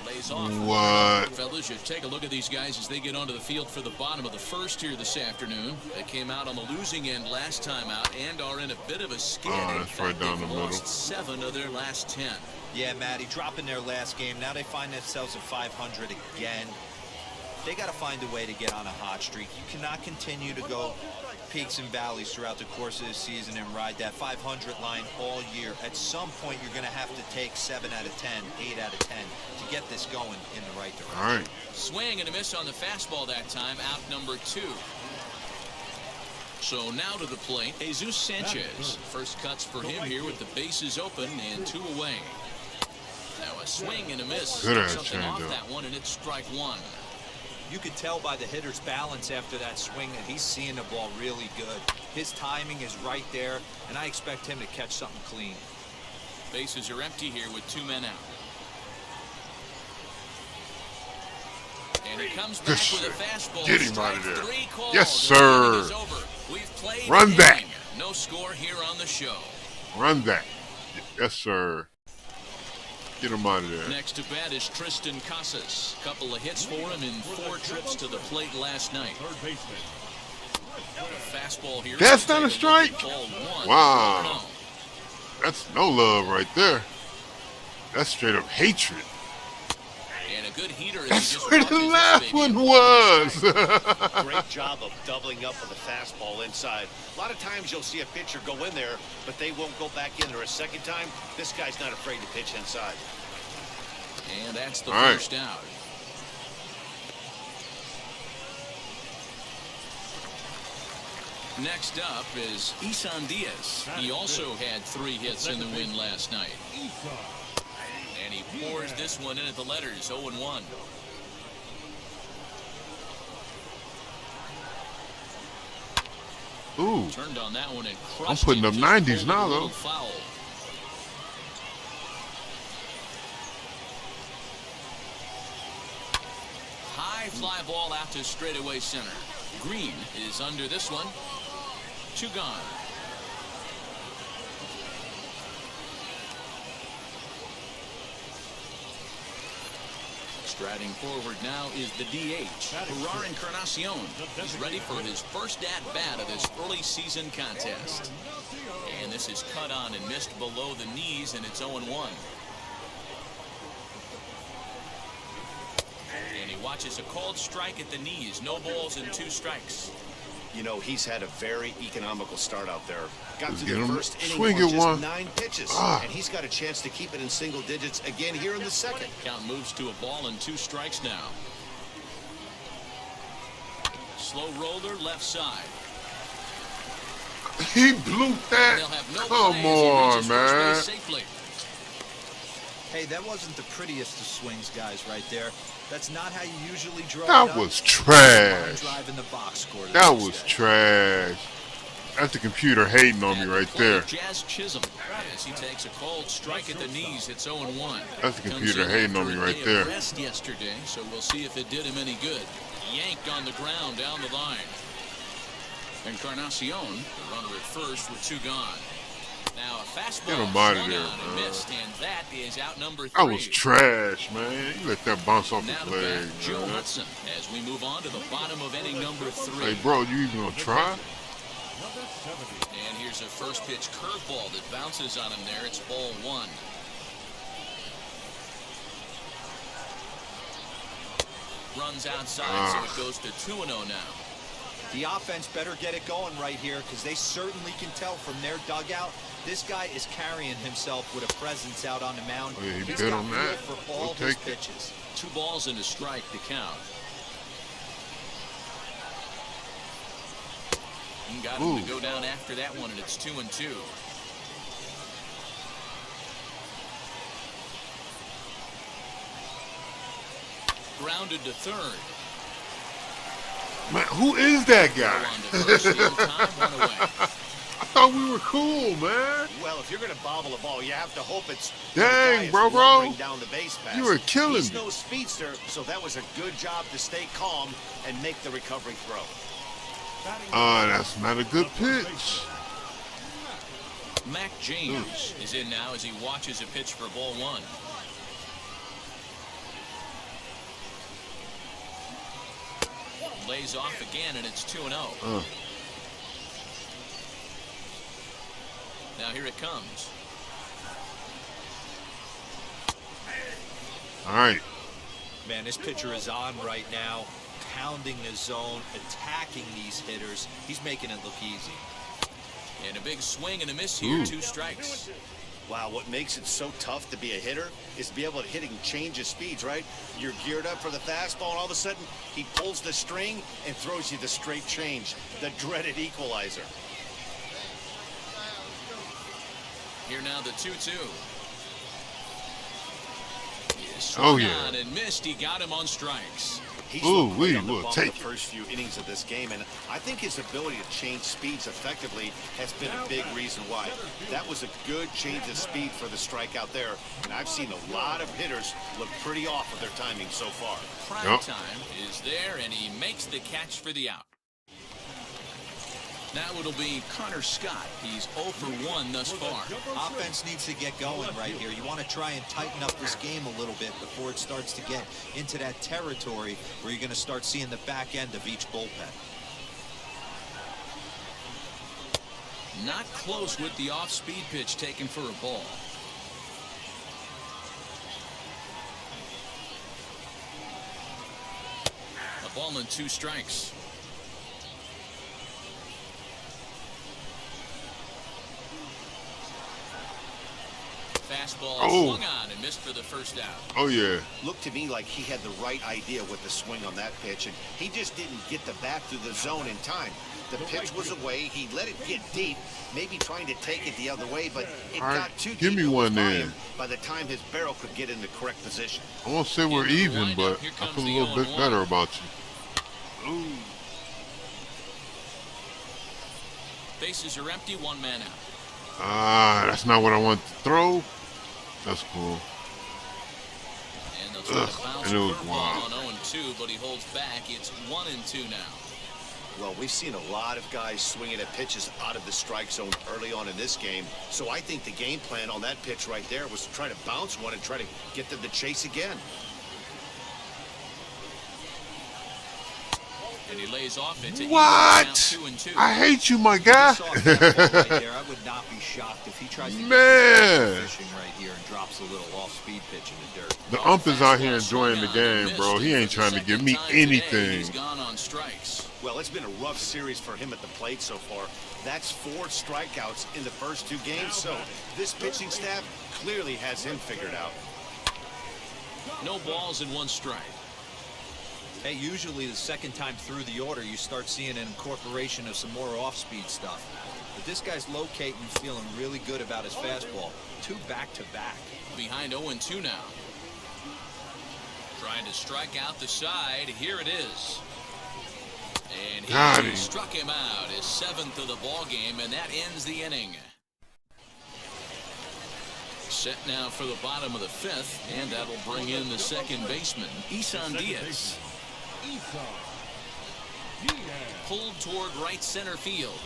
Lays off. What? Fellas, you take a look at these guys as they get onto the field for the bottom of the first here this afternoon. They came out on the losing end last time out and are in a bit of a skid. That's right down the middle. Lost 7 of their last 10. Yeah, Matty, dropping their last game. Now they find themselves at 500 again. They got to find a way to get on a hot streak. You cannot continue to go peaks and valleys throughout the course of the season and ride that 500 line all year. At some point, you're going to have to take 7 out of 10, 8 out of 10 to get this going in the right direction. All right. Swing and a miss on the fastball that time, out number 2. So now to the plate, Jesus Sanchez. First cuts for him here with the bases open and 2 away. Now a swing and a miss. Good Something off changeup. that one, and it's strike 1. You could tell by the hitter's balance after that swing that he's seeing the ball really good. His timing is right there, and I expect him to catch something clean. Bases are empty here with 2 men out. And he comes back with a fastball. Get him out of there. 3 calls. Yes, sir. We've played Run the that. inning. No score here on the show. Run that. Yes, sir. Get him out of there. Next to bat is Tristan Casas. Couple of hits for him in 4 trips to the plate last night. Third baseman. A fastball here. That's not a strike? Ball 1. Wow. That's no love right there. That's straight up hatred. And a good heater. That's where the last one was. Great job of doubling up with a fastball inside. A lot of times you'll see a pitcher go in there, but they won't go back in there a second time. This guy's not afraid to pitch inside. And that's the All right. first out. Next up is Issan Diaz. He also had 3 hits in the win last night. And he pours this one in at the letters, 0-1. Ooh. Turned on that one and I'm crushed putting it. up Just 90s pulled now, a little though. Foul. High fly ball out to straightaway center. Green is under this one. 2 gone. Striding forward now is the DH, Gerard Encarnacion. He's ready for his first at-bat of this early season contest. And this is cut on and missed below the knees, and it's 0-1. And he watches a called strike at the knees. No balls and 2 strikes. You know, he's had a very economical start out there. Got to Get the him. first inning Swing on it just one. 9 pitches. Ah. And he's got a chance to keep it in single digits again here in the second. Count moves to a ball and 2 strikes now. slow roller left side. He blew that. Come on, man. Hey, that wasn't the prettiest of swings, guys, right there. That's not how you usually draw. That was trash. Drive in the box score. That was trash. That's the computer hating on me right there. Jazz Chisholm, as he takes a cold strike at the knees, it's 0-1. That's the computer hating on me right there. Rest yesterday, so we'll see if it did him any good. Yanked on the ground down the line. Encarnacion, the runner at first with 2 gone. Now a fastball swung on and missed, and that is out number 3. That was trash, man. You let that bounce off his leg. Joe Hudson, as we move on to the bottom of inning number 3. Hey, bro, you even gonna try? And here's a first pitch curveball that bounces on him there. It's ball 1. Runs outside, so it goes to 2-0 now. The offense better get it going right here because they certainly can tell from their dugout. This guy is carrying himself with a presence out on the mound. Oh, yeah, he He's bet got on feel that. for all his pitches. 2 balls and a strike to count. And got him to go down after that one, and it's 2-2. Grounded to third. Man, who is that guy? I thought we were cool, man. Well, if you're going to bobble a ball, you have to hope it's dang, bro. Down the base pass. You were killing He's me. no speedster, so that was a good job to stay calm and make the recovery throw. That's not a good pitch. Mac James is in now as he watches a pitch for ball 1. Lays off again, and it's 2-0. Now here it comes. All right. Man, this pitcher is on right now, pounding the zone, attacking these hitters. He's making it look easy. And a big swing and a miss here, 2 strikes. Wow, what makes it so tough to be a hitter is to be able to hit and change his speeds, right? You're geared up for the fastball, and all of a sudden, he pulls the string and throws you the straight change, the dreaded equalizer. Here now the 2-2. Oh, yeah. And missed. He got him on strikes. He's we will take the first few innings of this game, and I think his ability to change speeds effectively has been a big reason why. That was a good change of speed for the strikeout there, and I've seen a lot of hitters look pretty off with their timing so far. Prime time is there, and he makes the catch for the out. Now it'll be Connor Scott. He's 0 for 1 thus far. Offense needs to get going right here. You want to try and tighten up this game a little bit before it starts to get into that territory where you're going to start seeing the back end of each bullpen. Not close with the off-speed pitch taken for a ball. A ball and 2 strikes. Fastball swung on and missed for the first out. Oh, yeah. Looked to me like he had the right idea with the swing on that pitch, and he just didn't get the bat through the zone in time. The pitch was away. He let it get deep, maybe trying to take it the other way, but it got too deep. Give me one then. By the time his barrel could get in the correct position. I won't say we're even, but I feel a little bit better about you. Ooh. Bases are empty, 1 man out. That's not what I want to throw. That's cool. And they'll try to bounce curveball on 0-2, but he holds back. It's 1-2 now. Well, we've seen a lot of guys swinging at pitches out of the strike zone early on in this game. So I think the game plan on that pitch right there was to try to bounce one and try to get them to chase again. And he lays off it to what? 2-2. I hate you, my guy. I would not be shocked if he tries to get fishing right here and drops a little off-speed pitch in the dirt. The ump is out here enjoying the game, bro. He ain't trying to give me anything. He's gone on strikes. Well, it's been a rough series for him at the plate so far. That's 4 strikeouts in the first 2 games, so this pitching staff clearly has him figured out. No balls and 1 strike. Hey, usually the second time through the order, you start seeing an incorporation of some more off-speed stuff. But this guy's locating, feeling really good about his fastball. 2 back-to-back. Behind 0-2 now. Trying to strike out the side. Here it is. And he struck him out, his 7th of the ball game, and that ends the inning. Set now for the bottom of the 5th, and that'll bring in the second baseman, Issan Diaz. Pulled toward right center field.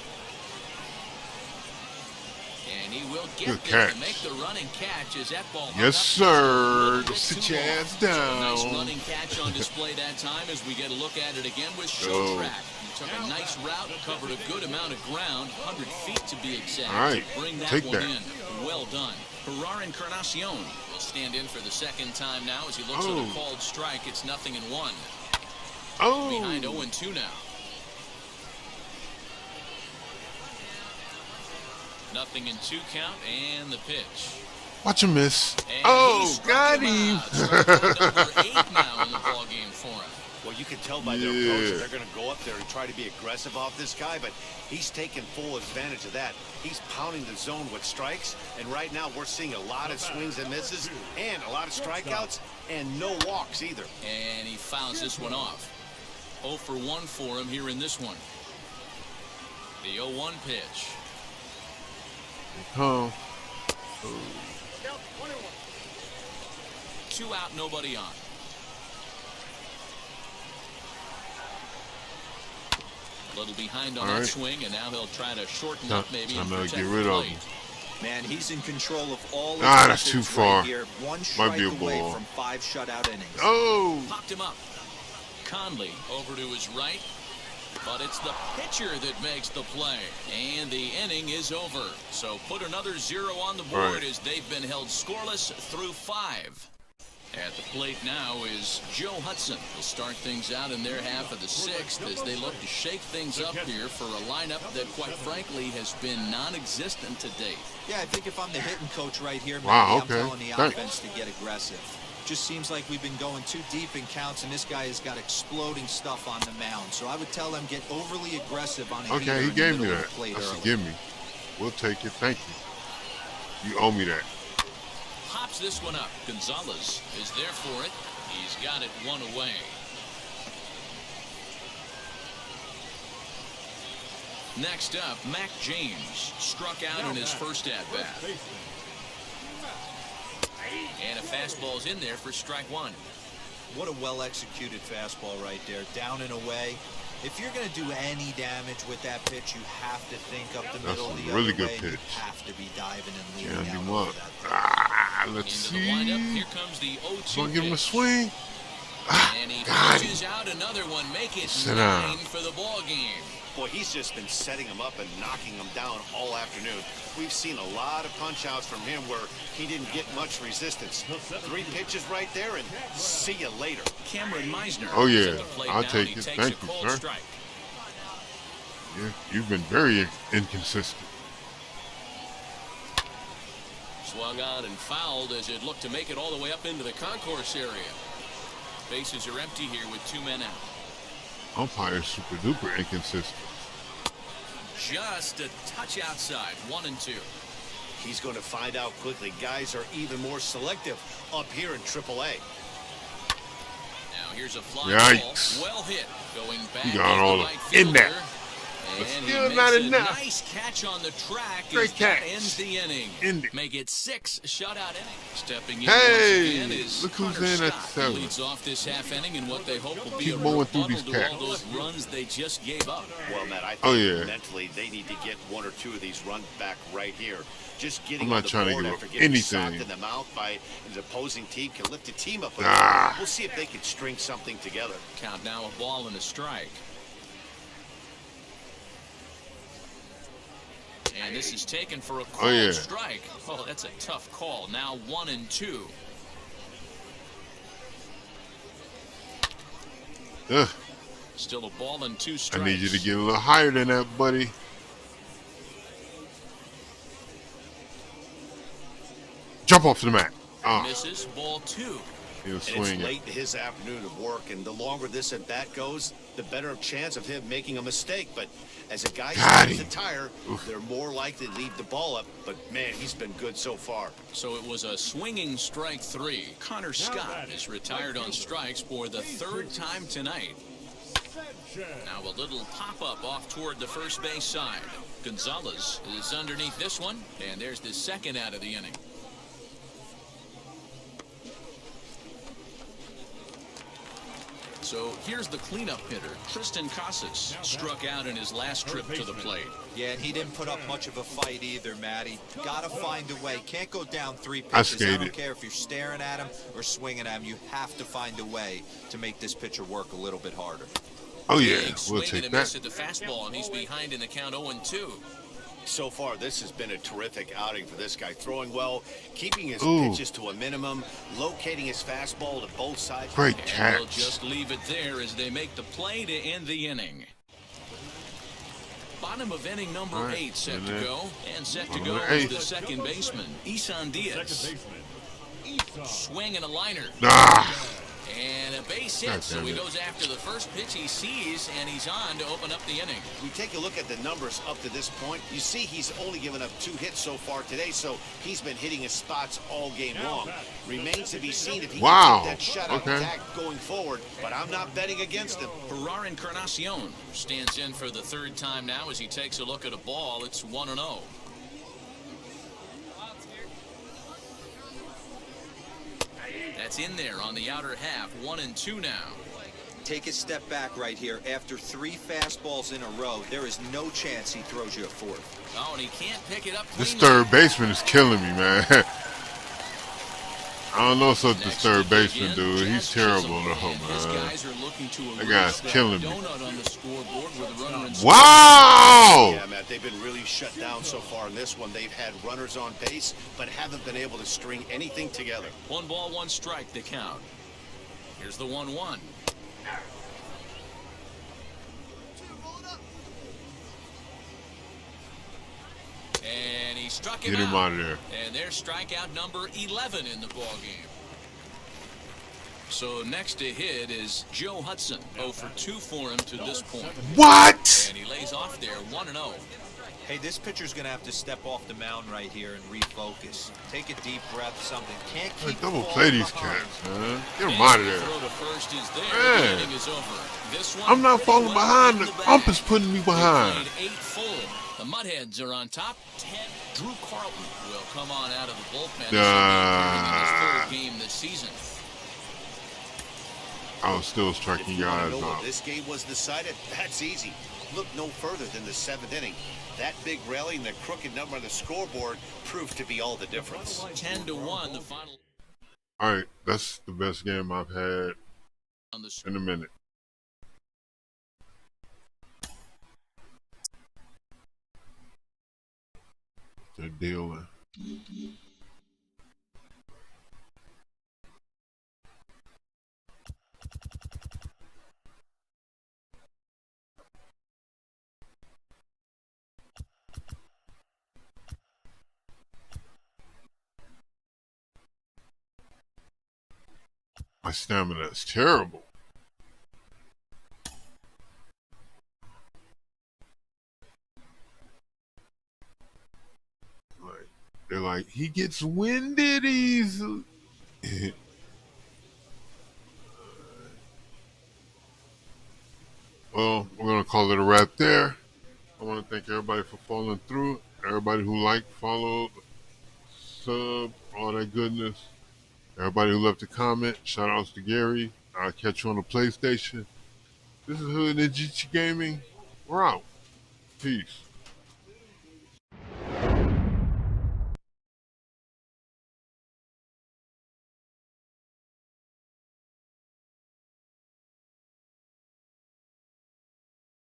And he will get there to make the running catch as that ball. Yes, sir. Sit your ass down. Nice running catch on display that time as we get a look at it again with Show Track. He took a nice route, covered a good amount of ground, 100 feet to be exact, to bring that one in. Well done. Encarnacion will stand in for the second time now as he looks at a called strike. It's 0-1. Behind 0-2 now. 0-2 count and the pitch. Watch him miss. And got him. Number 8 now in the ball game for him. Well, you can tell by their approach that they're going to go up there and try to be aggressive off this guy, but he's taking full advantage of that. He's pounding the zone with strikes, and right now we're seeing a lot of swings and misses and a lot of strikeouts and no walks either. And he fouls this one off. 0 for 1 for him here in this one. The 0-1 pitch. Oh. 2 out, nobody on. A little behind on that swing, and now he'll try to shorten up maybe and protect get rid of him. Man, he's in control of all. That's too far. Right here. 1 strike Might be a away ball. from 5 shutout innings. Popped him up. Conley over to his right, but it's the pitcher that makes the play, and the inning is over. So put another 0 on the board as they've been held scoreless through 5. At the plate now is Joe Hudson. Will start things out in their half of the 6th as they look to shake things up here for a lineup that, quite frankly, has been non-existent to date. Yeah, I think if I'm the hitting coach right here, maybe Wow, I'm telling the offense to get aggressive. Just seems like we've been going too deep in counts, and this guy has got exploding stuff on the mound. So I would tell them get overly aggressive on a Okay, he gave me that. That's a gimme. We'll take it. Thank you. You owe me that. Pops this one up. Gonzalez is there for it. He's got it 1 away. Next up, Mac James struck out in his first at-bat. And a fastball's in there for strike 1. What a well-executed fastball right there, down and away. If you're going to do any damage with that pitch, you have to think up the middle. That's the a really other good way. pitch. You have to be diving and leaning Can't out do over much. that. Let's Into see. the windup, here comes the 0-2 Gonna give him a pitch. swing. And he got punches out another one, make it Sit 9 down. for the ball game. Boy, he's just been setting him up and knocking him down all afternoon. We've seen a lot of punch-outs from him where he didn't get much resistance. 3 pitches right there, and see you later. Cameron Meisner. Oh, is yeah. at the plate I'll now, take and he it. takes Thank a you, cold sir. strike. You've been very inconsistent. Swung on and fouled as it looked to make it all the way up into the concourse area. Bases are empty here with 2 men out. Umpire's super duper inconsistent. Just a touch outside, 1-2. He's going to find out quickly. Guys are even more selective up here in AAA. Now here's a fly Yikes. ball, well hit, going back He got as all the of right in there. fielder. But And still he not makes a enough. nice catch on the track Great as that catch. ends the inning. End it. Make it 6 shutout innings. Stepping in Hey, once again is look who's Hunter in at Scott, 7. who leads off this half inning in what they hope will be Keep a mowing through rebuttal these to all cats. those runs they just gave up. Well, Matt, I think Oh, yeah. mentally they need to get 1 or 2 of these runs back right here. Just getting I'm not on the trying to board give after up getting anything. socked in the mouth by an opposing team can lift the team up. We'll see if they can string something together. Count now a ball and a strike. And this is taken for a called strike. Oh, that's a tough call. Now 1-2. Ugh. Still a ball and 2 strikes. I need you to get a little higher than that, buddy. Jump off the mat. Misses, ball 2. He'll And swing it's it. late in his afternoon of work, and the longer this at bat goes, the better chance of him making a mistake. But as a guy starts to tire, they're more likely to leave the ball up. But man, he's been good so far. So it was a swinging strike 3. Connor Scott is retired on strikes for the 3rd time tonight. Now a little pop-up off toward the first base side. Gonzalez is underneath this one, and there's the second out of the inning. So here's the cleanup hitter, Tristan Casas, struck out in his last trip to the plate. Yeah, and he didn't put up much of a fight either, Matty. Gotta find a way. Can't go down 3 I pitches. I don't skated. care if you're staring at him or swinging at him. You have to find a way to make this pitcher work a little bit harder. Oh, yeah. Big We'll swing take and a miss that. at the fastball, and he's behind in the count 0-2. So far, this has been a terrific outing for this guy. Throwing well, keeping his Ooh. pitches to a minimum, locating his fastball to both sides. Great And we'll catch. just leave it there as they make the play to end the inning. Bottom of inning number 8 set to go. And set to go is the second baseman, Issan Diaz. Swing and a liner. And a base hit, so he goes after the first pitch he sees, and he's on to open up the inning. We take a look at the numbers up to this point. You see he's only given up 2 hits so far today, so he's been hitting his spots all game long. Remains to be seen if he can keep that shutout intact going forward, but I'm not betting against him. Ferrar Encarnacion stands in for the 3rd time now as he takes a look at a ball. It's 1-0. That's in there on the outer half. 1-2 now. Take a step back right here. After 3 fastballs in a row, there is no chance he throws you a 4th. Oh, and he can't pick it up This cleanly. third baseman is killing me, man. I don't know what's up with this third baseman, dude. He's terrible, though, man. That guy's killing me. Wow! Yeah, Matt, they've been really shut down so far in this one. They've had runners on base, but haven't been able to string anything together. 1 ball, 1 strike, the count. Here's the 1-1. And he struck him Get him out of there. And there's strikeout number 11 in the ballgame. So next to hit is Joe Hudson. 0 for 2 for him to this point. What? And he lays off there, 1-0. Hey, this pitcher's going to have to step off the mound right here and refocus. Take a deep breath, something. Can't keep Double play these cats, man. Get him out of there. Throw to first is there. Man. The inning is over. This one I'm not falling behind. The ump is putting me behind. 8 full. The Mudheads are on top. 10. Drew Carlton will come on out of the bullpen. This will be his 3rd game this season. I was still striking If you want guys to know out. where this game was decided, that's easy. Look no further than the 7th inning. That big rally and the crooked number on the scoreboard proved to be all the difference. 10-1, the final. All right, that's the best game I've had in a minute. They're dealing. My stamina is terrible. They're like, he gets winded easily. Well, we're going to call it a wrap there. I want to thank everybody for following through. Everybody who liked, followed, sub, all that goodness. Everybody who left a comment, shout outs to Gary. I'll catch you on the PlayStation. This is Hood Ninja Gaming. We're out. Peace.